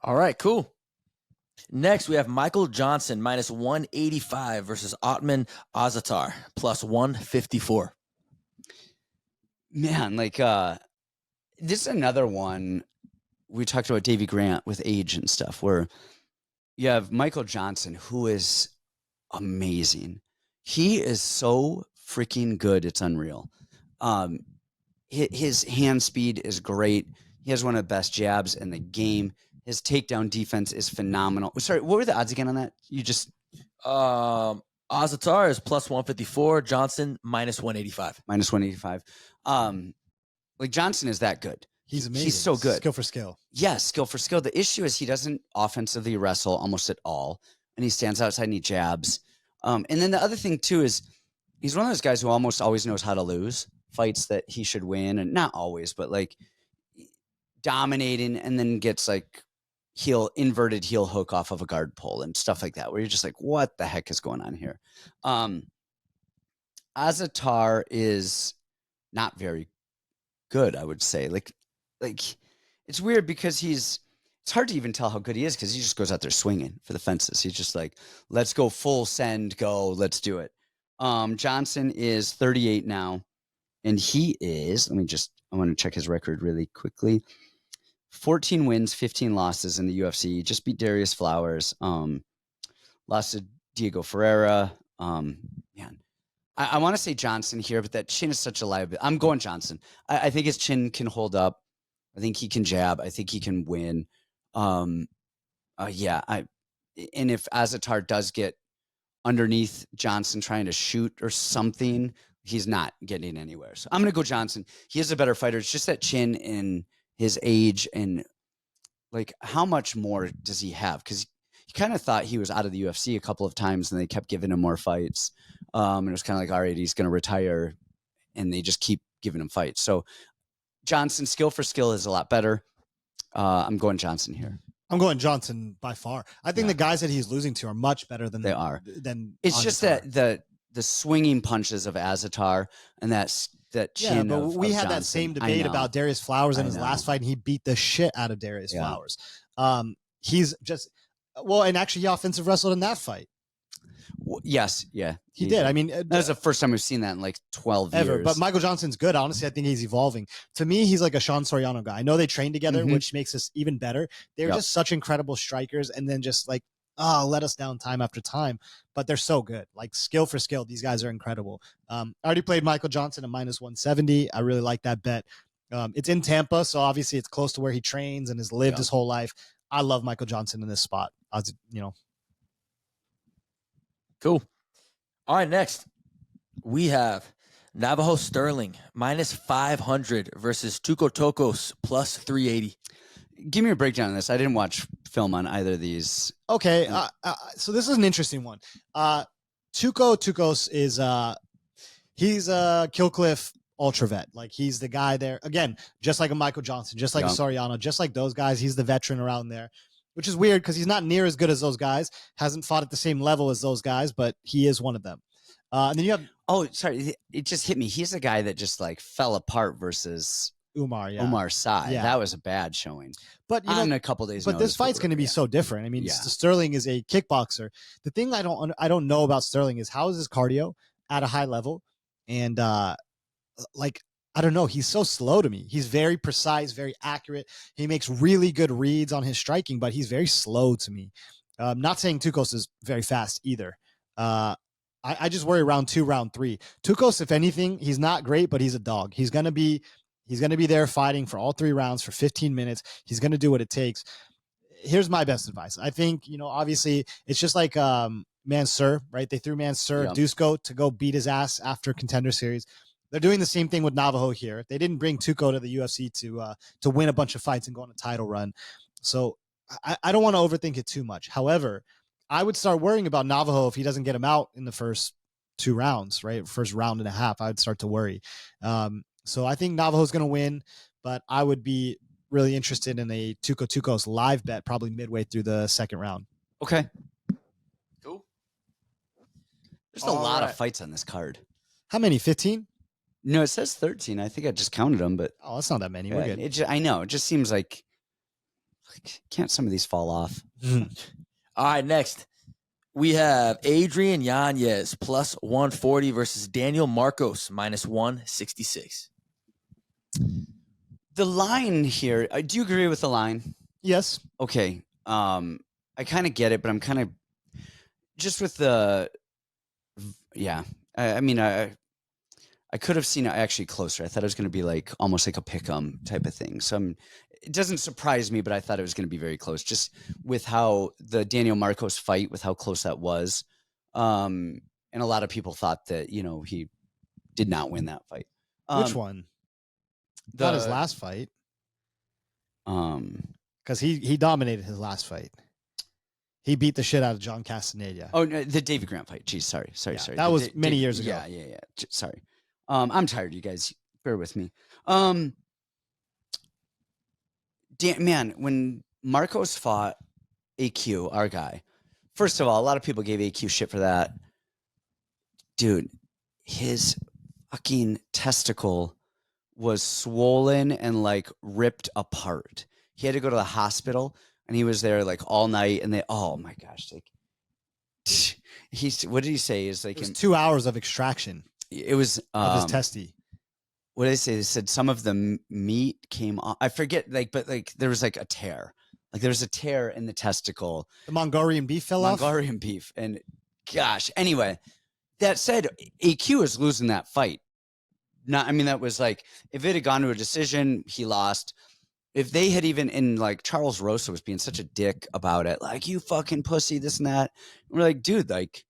All right, cool. Next, we have Michael Johnson minus 185 versus Ottman Azaitar plus 154. Man, this is another one. We talked about Davey Grant with age and stuff, where you have Michael Johnson, who is amazing. He is so freaking good. It's unreal. His hand speed is great. He has one of the best jabs in the game. His takedown defense is phenomenal. Sorry, what were the odds again on that? You just Azaitar is plus 154. Johnson minus 185. Minus 185. Johnson is that good. He's amazing. He's so good. Skill for skill. Yes, skill for skill. The issue is he doesn't offensively wrestle almost at all, and he stands outside and he jabs. And then the other thing too is he's one of those guys who almost always knows how to lose fights that he should win, and not always, but dominating, and then gets inverted heel hook off of a guard pull and stuff like that, where you're just what the heck is going on here? Azaitar is not very good, I would say. It's weird because it's hard to even tell how good he is because he just goes out there swinging for the fences. He's just let's go full send, go, let's do it. Johnson is 38 now, and he is, I want to check his record really quickly. 14 wins, 15 losses in the UFC. Just beat Darius Flowers. Lost to Diego Ferreira. Man, I want to say Johnson here, but that chin is such a liability. I'm going Johnson. I think his chin can hold up. I think he can jab. I think he can win. And if Azaitar does get underneath Johnson trying to shoot or something, he's not getting anywhere. So I'm going to go Johnson. He is a better fighter. It's just that chin and his age and how much more does he have? Because he kind of thought he was out of the UFC a couple of times and they kept giving him more fights. And it was kind of all right, he's going to retire, and they just keep giving him fights. So Johnson, skill for skill, is a lot better. I'm going Johnson here. I'm going Johnson by far. I think the guys that he's losing to are much better than they are. It's just that the swinging punches of Azaitar and that chin. Yeah, but we had that same debate about Darius Flowers in his last fight, and he beat the shit out of Darius Flowers. He's just and actually he offensive wrestled in that fight. Yes, yeah, he did. That was the first time we've seen that in 12 years. But Michael Johnson's good. Honestly, I think he's evolving. To me, he's like a Sean Soriano guy. I know they trained together, which makes us even better. They're just such incredible strikers, and then just let us down time after time. But they're so good. Skill for skill, these guys are incredible. I already played Michael Johnson at minus 170. I really like that bet. It's in Tampa, so obviously it's close to where he trains and has lived Yeah. his whole life. I love Michael Johnson in this spot. Cool. All right, next we have Navajo Stirling -500 versus Tuco Tokkos +380. Give me a breakdown on this. I didn't watch film on either of these. Okay, so this is an interesting one. Tukos is he's a Killcliff ultra vet. Like he's the guy there again, just like a Michael Johnson, just like a Soriano, just like those guys. He's the veteran around there, which is weird because he's not near as good as those guys. Hasn't fought at the same level as those guys, but he is one of them. And then you have sorry, it just hit me. He's the guy that just like fell apart versus Umar. Yeah, Umar Sy. Yeah. That was a bad showing. But on a couple days. But this fight's going to be so different. I mean, Stirling is a kickboxer. The thing I don't know about Stirling is how is his cardio at a high level, and like I don't know. He's so slow to me. He's very precise, very accurate. He makes really good reads on his striking, but he's very slow to me. Not saying Tukos is very fast either. I just worry round 2, round 3. Tukos, if anything, he's not great, but he's a dog. He's gonna be there fighting for all 3 rounds for 15 minutes. He's gonna do what it takes. Here's my best advice. I think obviously it's just like Mansour, right? They threw Mansour Dusko to go beat his ass after Contender Series. They're doing the same thing with Navajo here. They didn't bring Tuco to the UFC to win a bunch of fights and go on a title run. So I don't want to overthink it too much. However, I would start worrying about Navajo if he doesn't get him out in the first 2 rounds, right? First round and a half, I would start to worry. So I think Navajo's going to win, but I would be really interested in a Tukos live bet probably midway through the second round. Okay. Cool. There's a lot of fights on this card. How many? 15? No, it says 13. I think I just counted them, but that's not that many. We're good. I know. It just seems like can't some of these fall off? All right, next we have Adrian Yanez +140 versus Daniel Marcos -166. The line here, do you agree with the line? Yes. Okay. I kind of get it, but I'm kind of just with the I mean, I could have seen it actually closer. I thought it was going to be like almost like a pick-em type of thing. So it doesn't surprise me, but I thought it was going to be very close just with how the Daniel Marcos fight, with how close that was. And a lot of people thought that, he did not win that fight. Which one? Not his last fight. Because he dominated his last fight. He beat the shit out of John Castaneda. Oh, no, the Davey Grant fight. Geez, sorry. That was many years ago. Yeah. Sorry. I'm tired, you guys. Bear with me. Man, when Marcos fought AQ, our guy, first of all, a lot of people gave AQ shit for that. Dude, his fucking testicle was swollen and like ripped apart. He had to go to the hospital, and he was there like all night. And oh my gosh, like what did he say? Is like it was 2 hours of extraction. It was of his testy. What did they say? They said some of the meat came off. I forget, but there was like a tear. Like there was a tear in the testicle. The Mongolian beef fell off? Mongolian beef. And gosh, anyway, that said, AQ is losing that fight. That was like, if it had gone to a decision, he lost. If they had even, like Charles Rosa was being such a dick about it, like, you fucking pussy, this and that. And we're like, dude, like,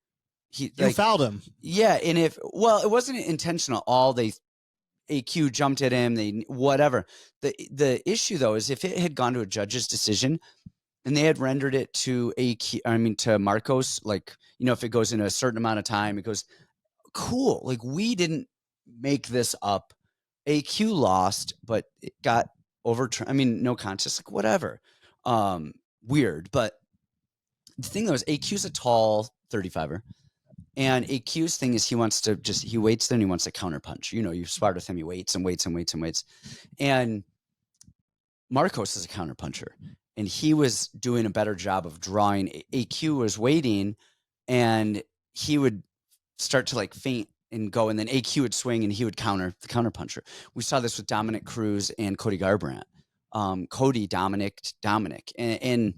you fouled him. Yeah. And it wasn't intentional. AQ jumped at him. Whatever. The issue though is if it had gone to a judge's decision and they had rendered it to to Marcos, like, if it goes in a certain amount of time, it goes cool. Like, we didn't make this up. AQ lost, but it got overturned. No contest, like whatever. Weird. But the thing though is AQ's a tall 35er. And AQ's thing is he waits there and he wants to counterpunch. You spar with him, he waits and waits and waits and waits. And Marcos is a counterpuncher. And he was doing a better job of drawing. AQ was waiting, and he would start to like feint and go, and then AQ would swing and he would counter the counterpuncher. We saw this with Dominic Cruz and Cody Garbrandt. Cody Dominic. And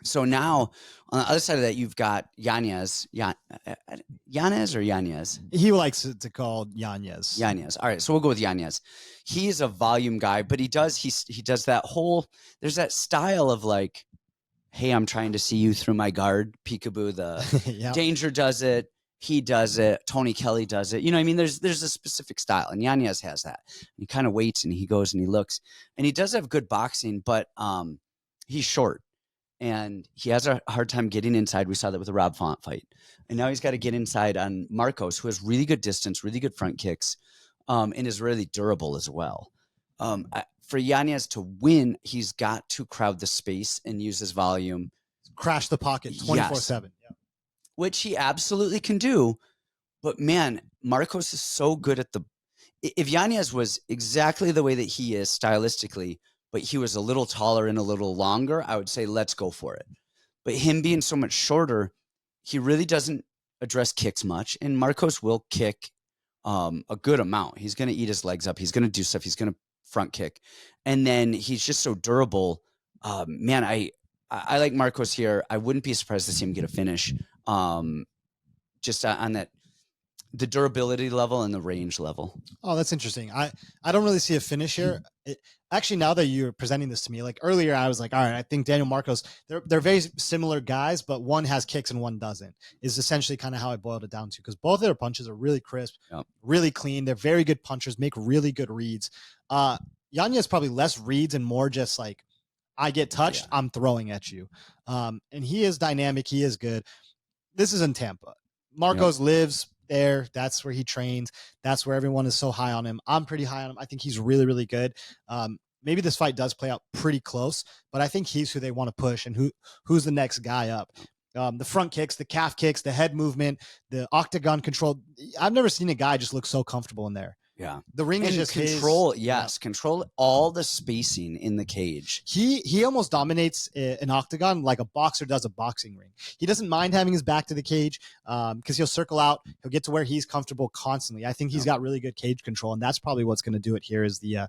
So now on the other side of that, you've got Yanez. Yanez or Yanez? He likes to call Yanez. Yanez. All right, so we'll go with Yanez. He's a volume guy, but he does that whole, there's that style of like, hey, I'm trying to see you through my guard. Peekaboo, the Yep. Danger does it. He does it. Tony Kelly does it. You know what I mean? There's a specific style, and Yanez has that. He kind of waits, and he goes and he looks. And he does have good boxing, but he's short. And he has a hard time getting inside. We saw that with the Rob Font fight. And now he's got to get inside on Marcos, who has really good distance, really good front kicks, and is really durable as well. For Yanez to win, he's got to crowd the space and use his volume. Crash the pocket 24/7. Yep. Which he absolutely can do. But, man, Marcos is so good at the – if Yanez was exactly the way that he is stylistically, but he was a little taller and a little longer, I would say let's go for it. But him being so much shorter, he really doesn't address kicks much. And Marcos will kick a good amount. He's going to eat his legs up. He's going to do stuff. He's going to front kick. And then he's just so durable. Man, I like Marcos here. I wouldn't be surprised to see him get a finish just on that, the durability level and the range level. Oh, that's interesting. I don't really see a finish here. Actually, now that you're presenting this to me, like earlier, I was like, all right, I think Daniel Marcos, they're very similar guys, but one has kicks and one doesn't, is essentially kind of how I boiled it down to, because both of their punches are really crisp, really clean. They're very good punchers, make really good reads. Yanez probably less reads and more just like, I get touched, I'm throwing at you. And he is dynamic. He is good. This is in Tampa. Marcos lives there. That's where he trains. That's where everyone is so high on him. I'm pretty high on him. I think he's really, really good. Maybe this fight does play out pretty close, but I think he's who they want to push and who's the next guy up. The front kicks, the calf kicks, the head movement, the octagon control. I've never seen a guy just look so comfortable in there. Yeah. The ring is just control. His, Control all the spacing in the cage. He almost dominates an octagon like a boxer does a boxing ring. He doesn't mind having his back to the cage because he'll circle out. He'll get to where he's comfortable constantly. I think he's got really good cage control, and that's probably what's going to do it here is the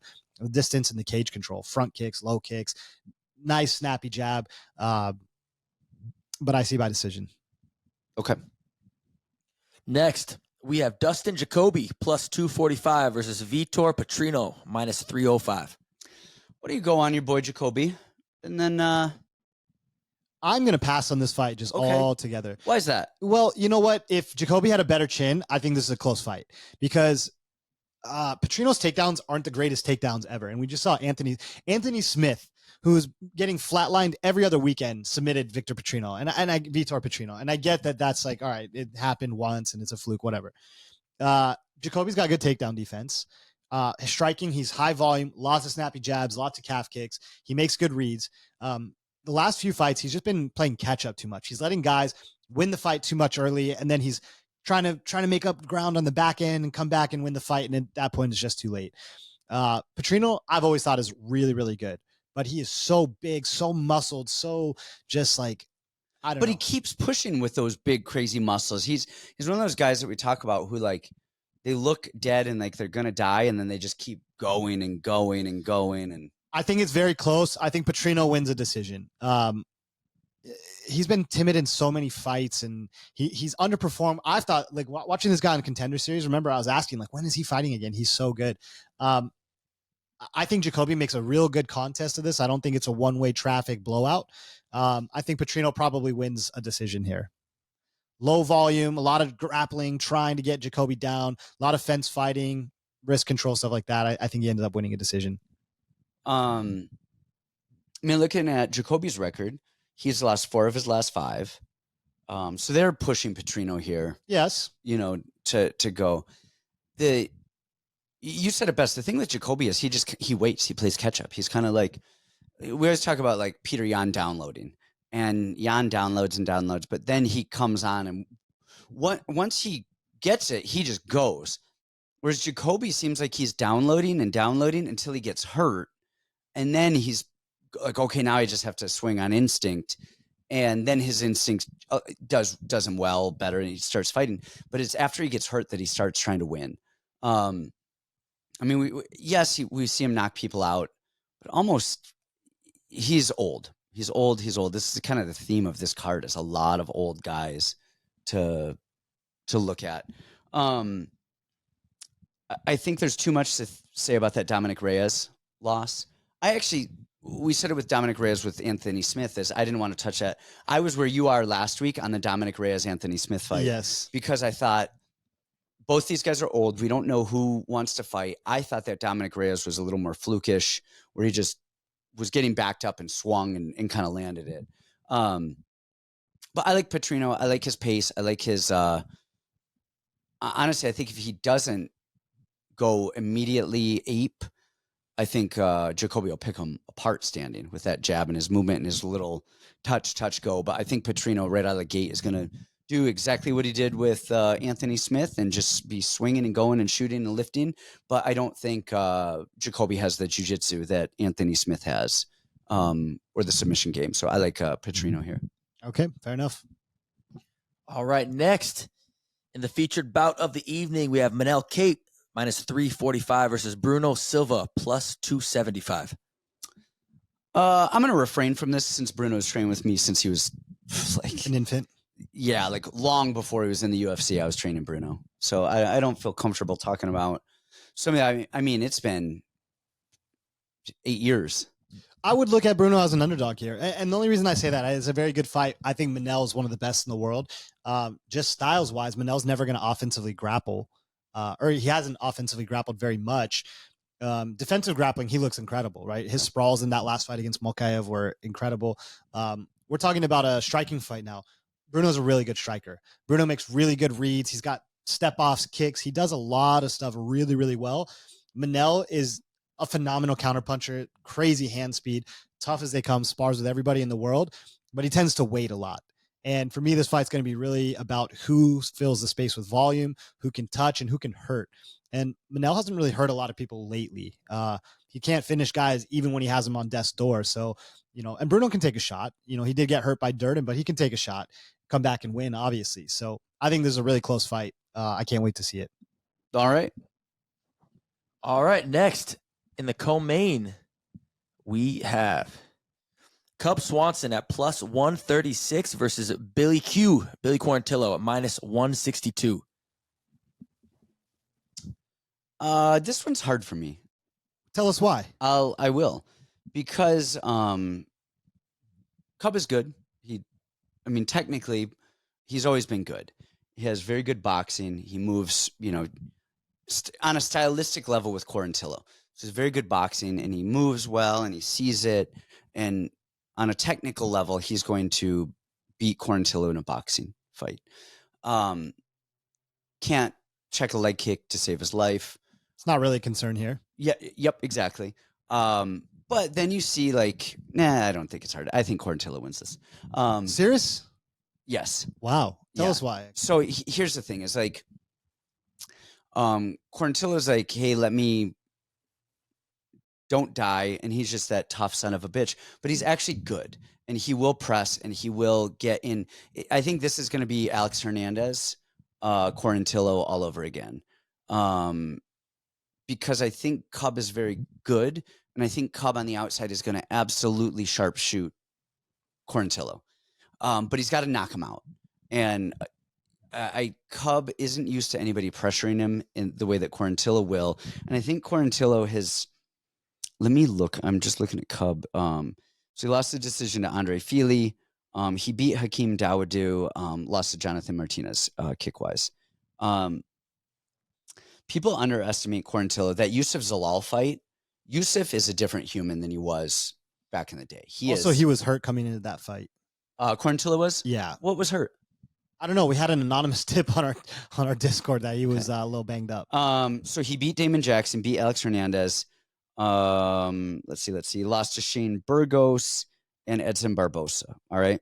distance and the cage control. Front kicks, low kicks, nice snappy jab. But I see by decision. Okay. Next, we have Dustin Jacoby plus 245 versus Vitor Petrino minus 305. What do you go on your boy Jacoby? And then I'm going to pass on this fight just all together. Why is that? Well, you know what? If Jacoby had a better chin, I think this is a close fight because Petrino's takedowns aren't the greatest takedowns ever. And we just saw Anthony Smith, who's getting flatlined every other weekend, submitted Vitor Petrino. And I get that that's like, all right, it happened once and it's a fluke, whatever. Jacoby's got good takedown defense. His striking, he's high volume, lots of snappy jabs, lots of calf kicks. He makes good reads. The last few fights, he's just been playing catch up too much. He's letting guys win the fight too much early, and then he's trying to make up ground on the back end and come back and win the fight. And at that point, it's just too late. Petrino, I've always thought is really, really good. But he is so big, so muscled, so just like, I don't know. But he keeps pushing with those big, crazy muscles. He's one of those guys that we talk about who like they look dead and like they're gonna die, and then they just keep going and going and going. And I think it's very close. I think Petrino wins a decision. He's been timid in so many fights, and he's underperformed. I thought, like watching this guy in Contender Series. Remember, I was asking, like, when is he fighting again? He's so good. I think Jacoby makes a real good contest of this. I don't think it's a one-way traffic blowout. I think Petrino probably wins a decision here. Low volume, a lot of grappling, trying to get Jacoby down, a lot of fence fighting, wrist control, stuff like that. I think he ended up winning a decision. I mean, looking at Jacoby's record, he's lost 4 of his last 5. So they're pushing Petrino here. Yes. You know, to go. You said it best. The thing with Jacoby is he waits. He plays catch up. He's kind of like, we always talk about like Peter Yan downloading, and Yan downloads and downloads, but then he comes on, and once he gets it, he just goes. Whereas Jacoby seems like he's downloading and downloading until he gets hurt, and then he's like, okay, now I just have to swing on instinct, and then his instinct does him better, and he starts fighting. But it's after he gets hurt that he starts trying to win. I mean, we see him knock people out, but almost he's old. He's old. He's old. This is kind of the theme of this card, is a lot of old guys to look at. I think there's too much to say about that Dominic Reyes loss. We said it with Dominic Reyes with Anthony Smith, is I didn't want to touch that. I was where you are last week on the Dominic Reyes Anthony Smith fight. Yes. Because I thought both these guys are old. We don't know who wants to fight. I thought that Dominic Reyes was a little more flukish, where he just was getting backed up and swung and kind of landed it. But I like Petrino. I like his pace. I like his honestly, I think if he doesn't go immediately ape, I think Jacoby will pick him apart standing with that jab and his movement and his little touch go. But I think Petrino right out of the gate is going to do exactly what he did with Anthony Smith and just be swinging and going and shooting and lifting. But I don't think Jacoby has the jiu-jitsu that Anthony Smith has, or the submission game. So I like Petrino here. Okay, fair enough. All right, next in the featured bout of the evening, we have Manel Cape minus 345 versus Bruno Silva plus 275. I'm going to refrain from this since Bruno's trained with me since he was like An infant. Yeah, like long before he was in the UFC, I was training Bruno. So I don't feel comfortable talking about something. I mean, it's been 8 years. I would look at Bruno as an underdog here. And the only reason I say that is a very good fight. I think Manel is one of the best in the world. Just styles-wise, Manel's never going to offensively grapple. Or he hasn't offensively grappled very much. Defensive grappling, he looks incredible, right? His sprawls in that last fight against Molkaev were incredible. We're talking about a striking fight now. Bruno's a really good striker. Bruno makes really good reads. He's got step-offs, kicks. He does a lot of stuff really, really well. Manel is a phenomenal counterpuncher, crazy hand speed, tough as they come, spars with everybody in the world, but he tends to wait a lot. And for me, this fight's going to be really about who fills the space with volume, who can touch, and who can hurt. And Manel hasn't really hurt a lot of people lately. He can't finish guys even when he has them on death's door. So, and Bruno can take a shot. He did get hurt by Durden, but he can take a shot, come back and win, obviously. So I think this is a really close fight. I can't wait to see it. All right. Next in the co-main, we have Cub Swanson at plus 136 versus Billy Quarantillo at minus 162. This one's hard for me. Tell us why. I will, because Cub is good. Technically, he's always been good. He has very good boxing. He moves, on a stylistic level with Quarantillo. So he's very good boxing, and he moves well, and he sees it. And on a technical level, he's going to beat Quarantillo in a boxing fight. Can't check a leg kick to save his life. It's not really a concern here. Yeah. Yep. Exactly. But then you see I don't think it's hard. I think Quarantillo wins this. Serious? Yes. Wow. Tell us why. So here's the thing: is Quarantillo's like, hey, let me don't die, and he's just that tough son of a bitch. But he's actually good, and he will press, and he will get in. I think this is going to be Alex Hernandez, Quarantillo all over again, because I think Cub is very good, and I think Cub on the outside is going to absolutely sharpshoot Quarantillo, but he's got to knock him out, and Cub isn't used to anybody pressuring him in the way that Quarantillo will, and I think Quarantillo has. Let me look. I'm just looking at Cub. So he lost the decision to Andre Fili. He beat Hakeem Dawodu. Lost to Jonathan Martinez kick-wise. People underestimate Quarantillo. That Yusuf Zalal fight, Yusuf is a different human than he was back in the day. He was hurt coming into that fight. Quarantillo was? Yeah. What was hurt? I don't know. We had an anonymous tip on our Discord that he was a little banged up. So he beat Damon Jackson, beat Alex Hernandez. Let's see. Lost to Shane Burgos and Edson Barbosa. All right.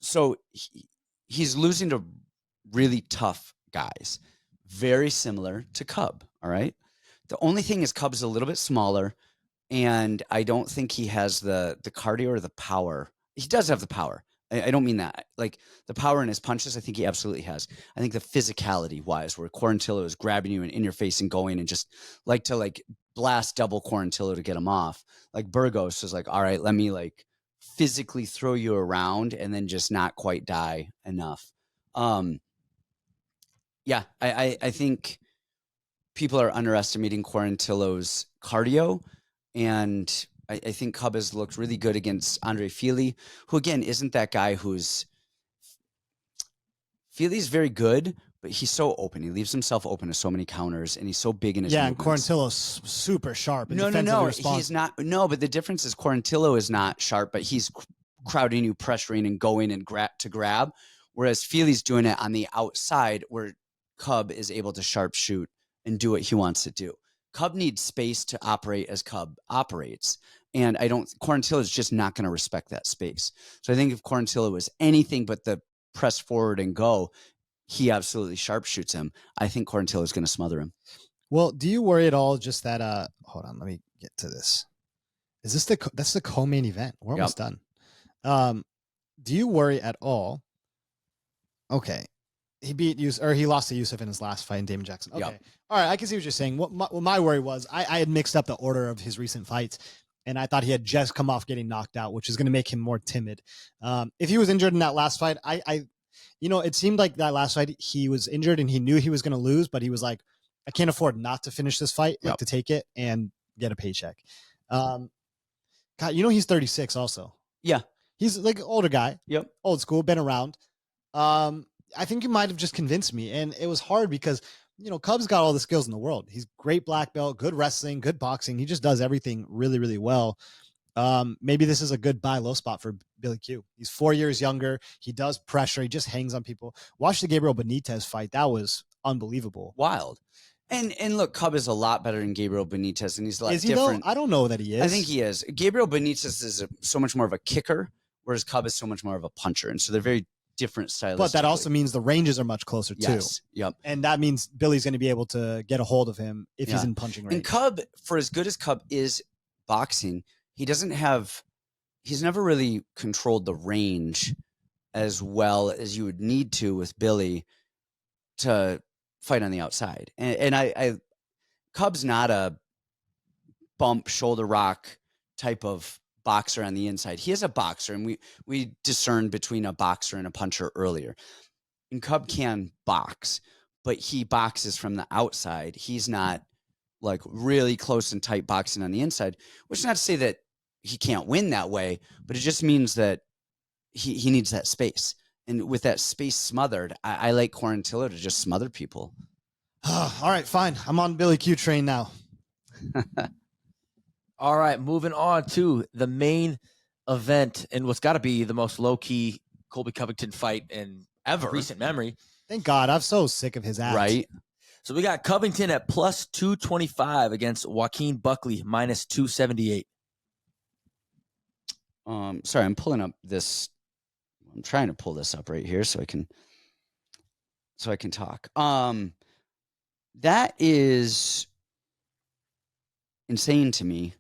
So he's losing to really tough guys, very similar to Cub. All right. The only thing is Cub's a little bit smaller, and I don't think he has the cardio or the power. He does have the power. I don't mean that. Like the power in his punches, I think he absolutely has. I think the physicality wise, where Quarantillo is grabbing you and in your face and going and just to blast double Quarantillo to get him off. Like Burgos is like, all right, let me physically throw you around and then just not quite die enough. Yeah, I think people are underestimating Quarantillo's cardio, and I think Cub has looked really good against Andre Fili, who again isn't that guy who's Fili's very good, but he's so open. He leaves himself open to so many counters, and he's so big in his and movements. Quarantillo's super sharp. In defensive No, response. he's not. No, but the difference is Quarantillo is not sharp, but he's crowding you, pressuring, and going and grab. Whereas Fili's doing it on the outside, where Cub is able to sharpshoot and do what he wants to do. Cub needs space to operate as Cub operates. And Quarantillo is just not going to respect that space. So I think if Quarantillo was anything but the press forward and go, he absolutely sharpshoots him. I think Quarantillo is going to smother him. Well, do you worry at all just that, hold on, let me get to this. Is this that's the co-main event? We're almost done. Do you worry at all? Okay. He lost to Yusuf in his last fight in Damon Jackson. Okay. Yep. All right. I can see what you're saying. What my worry was, I had mixed up the order of his recent fights, and I thought he had just come off getting knocked out, which is going to make him more timid. If he was injured in that last fight, it seemed like that last fight he was injured and he knew he was going to lose, but he was like, I can't afford not to finish this fight, to take it and get a paycheck. God, he's 36 also. Yeah. He's like an older guy. Yep. Old school, been around. I think you might have just convinced me. And it was hard because, Cub's got all the skills in the world. He's great black belt, good wrestling, good boxing. He just does everything really, really well. Maybe this is a good buy low spot for Billy Q. He's 4 years younger. He does pressure. He just hangs on people. Watch the Gabriel Benitez fight. That was unbelievable. Wild. And look, Cub is a lot better than Gabriel Benitez, and he's a lot Is he different. though? I don't know that he is. I think he is. Gabriel Benitez is so much more of a kicker, whereas Cub is so much more of a puncher. And so they're very different stylistically. But that also means the ranges are much closer too. Yes. Yep. And that means Billy's going to be able to get a hold of him if he's in punching range. And Cub, for as good as Cub is boxing, he's never really controlled the range as well as you would need to with Billy to fight on the outside. And Cub's not a bump, shoulder rock type of boxer on the inside. He is a boxer, and we discerned between a boxer and a puncher earlier. And Cub can box, but he boxes from the outside. He's not like really close and tight boxing on the inside, which is not to say that he can't win that way, but it just means that he needs that space. And with that space smothered, I like Quarantillo to just smother people. All right, fine. I'm on Billy Q train now. All right, moving on to the main event and what's got to be the most low-key Colby Covington fight in recent memory. Thank God. I'm so sick of his act. Right. So we got Covington at plus 225 against Joaquin Buckley minus 278. Sorry, I'm pulling up this. I'm trying to pull this up right here so I can talk. That is insane to me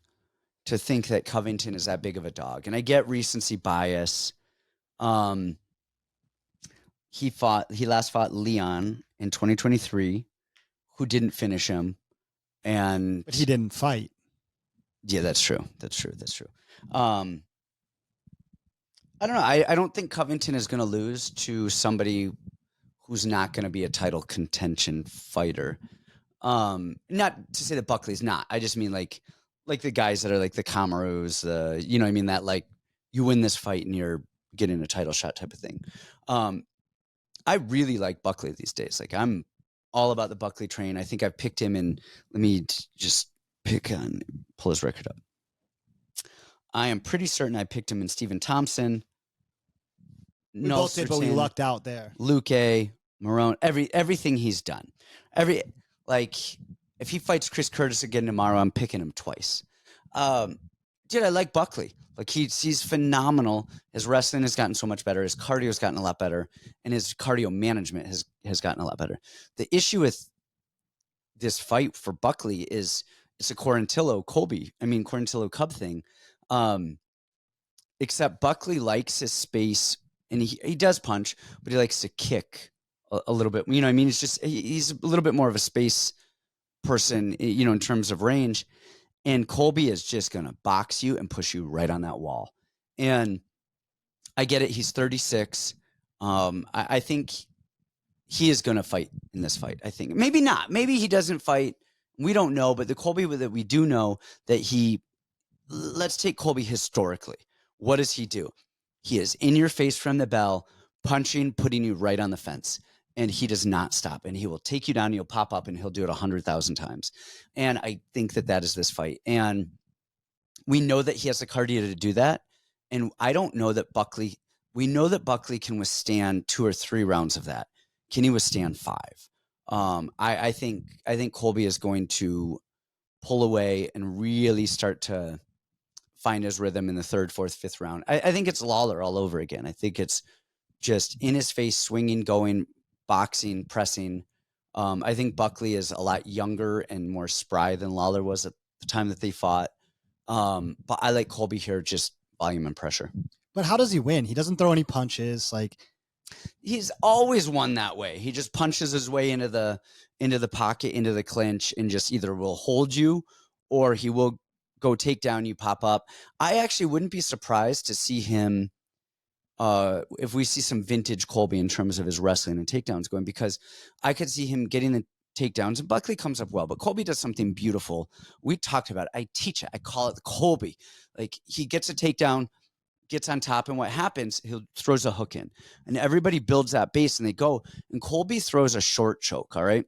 to think that Covington is that big of a dog. And I get recency bias. He last fought Leon in 2023, who didn't finish him. But he didn't fight. Yeah, that's true. I don't know. I don't think Covington is going to lose to somebody who's not going to be a title contention fighter. Not to say that Buckley's not. I just mean like the guys that are like the Kamaru's, that like you win this fight and you're getting a title shot type of thing. I really like Buckley these days. Like I'm all about the Buckley train. I think I've picked him in. Let me just pull his record up. I am pretty certain I picked him in Stephen Thompson. We both did, but we lucked out there. Luque, Marone, everything he's done. If he fights Chris Curtis again tomorrow, I'm picking him twice. Dude, I like Buckley. Like he's phenomenal. His wrestling has gotten so much better. His cardio has gotten a lot better, and his cardio management has gotten a lot better. The issue with this fight for Buckley is it's a Quarantillo Cub thing. Except Buckley likes his space, and he does punch, but he likes to kick a little bit. You know what I mean? It's just he's a little bit more of a space person, in terms of range. And Colby is just going to box you and push you right on that wall. And I get it. He's 36. I think he is going to fight in this fight. I think maybe not. Maybe he doesn't fight. We don't know. But the Colby that we do know that let's take Colby historically. What does he do? He is in your face from the bell, punching, putting you right on the fence. And he does not stop. And he will take you down. You'll pop up and he'll do it 100,000 times. And I think that is this fight. And we know that he has the cardio to do that. And I don't know that we know that Buckley can withstand 2 or 3 rounds of that. Can he withstand 5? I think Colby is going to pull away and really start to find his rhythm in the 3rd, 4th, 5th round. I think it's Lawler all over again. I think it's just in his face, swinging, going, boxing, pressing. I think Buckley is a lot younger and more spry than Lawler was at the time that they fought. But I like Colby here, just volume and pressure. But how does he win? He doesn't throw any punches. Like, he's always won that way. He just punches his way into the pocket, into the clinch, and just either will hold you or he will go take down you, pop up. I actually wouldn't be surprised to see him if we see some vintage Colby in terms of his wrestling and takedowns going, because I could see him getting the takedowns, and Buckley comes up well, but Colby does something beautiful. We talked about it. I teach it. I call it the Colby. Like, he gets a takedown, gets on top, and what happens, he throws a hook in, and everybody builds that base and they go, and Colby throws a short choke. All right.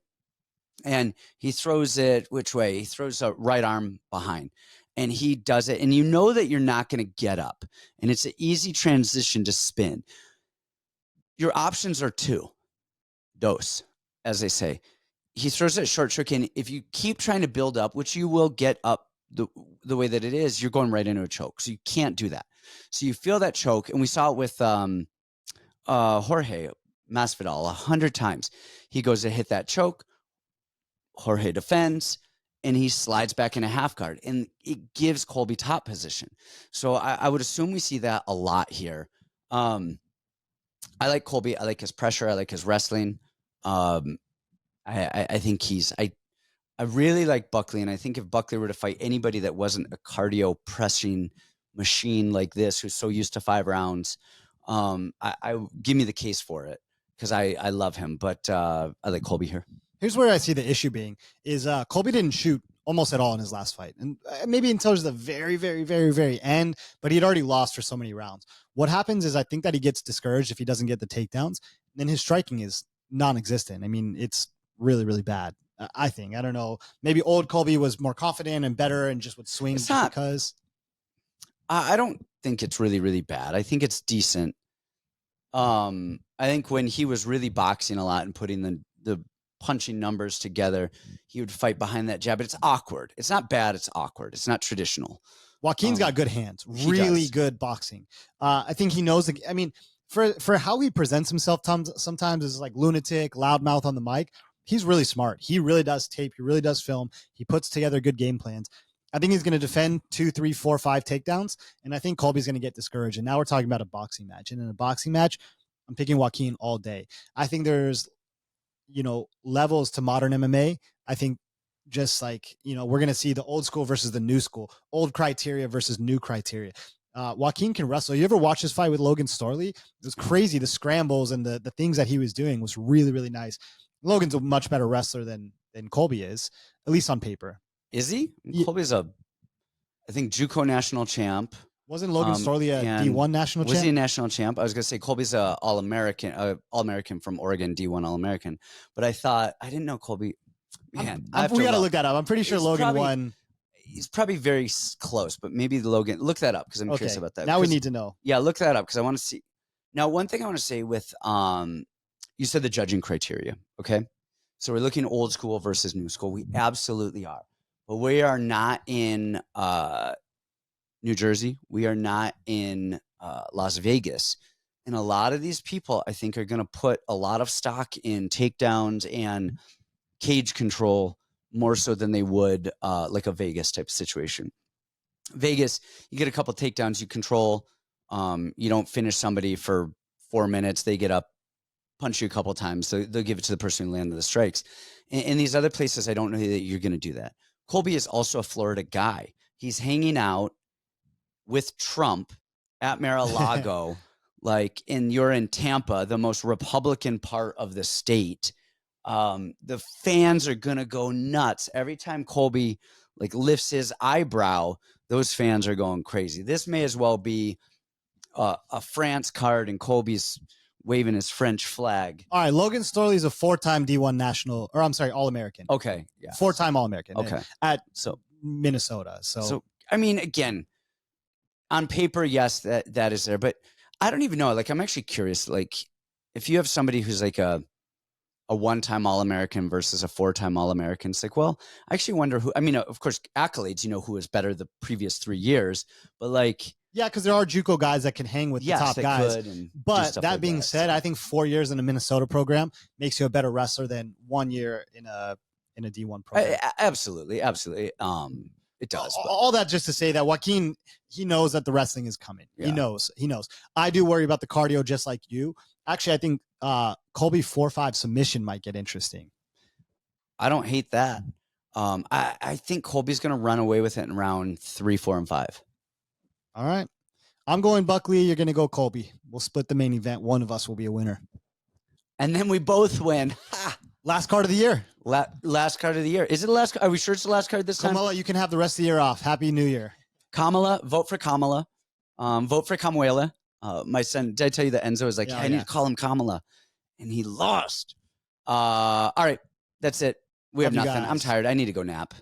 And he throws it which way? He throws a right arm behind, and he does it. And you know that you're not going to get up, and it's an easy transition to spin. Your options are 2. Dos, as they say. He throws that short choke in. If you keep trying to build up, which you will get up the way that it is, you're going right into a choke. So you can't do that. So you feel that choke. And we saw it with Jorge Masvidal 100 times. He goes to hit that choke. Jorge defends, and he slides back in a half guard, and it gives Colby top position. So I would assume we see that a lot here. I like Colby. I like his pressure. I like his wrestling. I think I really like Buckley, and I think if Buckley were to fight anybody that wasn't a cardio pressing machine like this, who's so used to 5 rounds, I give me the case for it, because I love him, but I like Colby here. Here's where I see the issue being is Colby didn't shoot almost at all in his last fight, and maybe until the very, very, very, very end, but he'd already lost for so many rounds. What happens is I think that he gets discouraged if he doesn't get the takedowns, then his striking is non-existent. I mean, it's really, really bad. I think. I don't know. Maybe old Colby was more confident and better and just would swing because. I don't think it's really, really bad. I think it's decent. I think when he was really boxing a lot and putting the punching numbers together, he would fight behind that jab, but it's awkward. It's not bad. It's awkward. It's not traditional. Joaquin's got good hands, really good boxing. I think he knows. I mean, for how he presents himself, sometimes is like lunatic, loudmouth on the mic. He's really smart. He really does tape. He really does film. He puts together good game plans. I think he's going to defend 2, 3, 4, 5 takedowns, and I think Colby's going to get discouraged. And now we're talking about a boxing match. And in a boxing match, I'm picking Joaquin all day. I think there's, levels to modern MMA. I think just like, we're going to see the old school versus the new school, old criteria versus new criteria. Joaquin can wrestle. You ever watch his fight with Logan Storley? It was crazy. The scrambles and the things that he was doing was really, really nice. Logan's a much better wrestler than Colby is, at least on paper. Is he? Yeah. Colby's I think JUCO national champ. Wasn't Logan Storley a D1 national champ? Was he a national champ? I was going to say Colby's a All-American from Oregon, D1 All-American. But I didn't know Colby. Man, we got to look that up. I'm pretty sure Logan won. He's probably very close, but maybe Logan. Look that up, because I'm curious about that. Now we need to know. Yeah, look that up, because I want to see. Now, one thing I want to say with you said the judging criteria, okay? So we're looking old school versus new school. We absolutely are. But we are not in New Jersey. We are not in Las Vegas. And a lot of these people, I think, are going to put a lot of stock in takedowns and cage control more so than they would like a Vegas type of situation. Vegas, you get a couple takedowns, you control. You don't finish somebody for 4 minutes. They get up, punch you a couple times. So they'll give it to the person who landed the strikes. In these other places, I don't know that you're going to do that. Colby is also a Florida guy. He's hanging out with Trump at Mar-a-Lago, like, and you're in Tampa, the most Republican part of the state, the fans are gonna go nuts every time Colby like lifts his eyebrow. Those fans are going crazy. This may as well be a France card, and Colby's waving his French flag. All right, Logan Storley's a 4-time D1 national, or I'm sorry, All-American. Okay, yeah, 4-time All-American. okay, At so Minnesota. So I mean, again, on paper, yes, that is there, but I don't even know. Like, I'm actually curious. Like, if you have somebody who's like a 1-time All-American versus a 4-time All-American, it's like, well, I actually wonder who. I mean, of course, accolades. You know who was better the previous 3 years, but like, yeah, because there are JUCO guys that can hang with the top guys. But that being said, I think 4 years in a Minnesota program makes you a better wrestler than 1 year in a D1 program. Absolutely. It does. All that just to say that Joaquin, he knows that the wrestling is coming. Yeah. He knows. I do worry about the cardio just like you. Actually, I think Colby 4-5 submission might get interesting. I don't hate that. I think Colby's going to run away with it in round 3, 4, and 5. All right. I'm going Buckley. You're going to go Colby. We'll split the main event. One of us will be a winner. And then we both win. Last card of the year. Last card of the year. Is it the last? Are we sure it's the last card this time? Kamala, you can have the rest of the year off. Happy New Year. Kamala, vote for Kamala. Vote for Camuela. My son, did I tell you that Enzo was like, I need to call him Kamala. And he lost. All right. That's it. We have nothing. I'm tired. I need to go nap.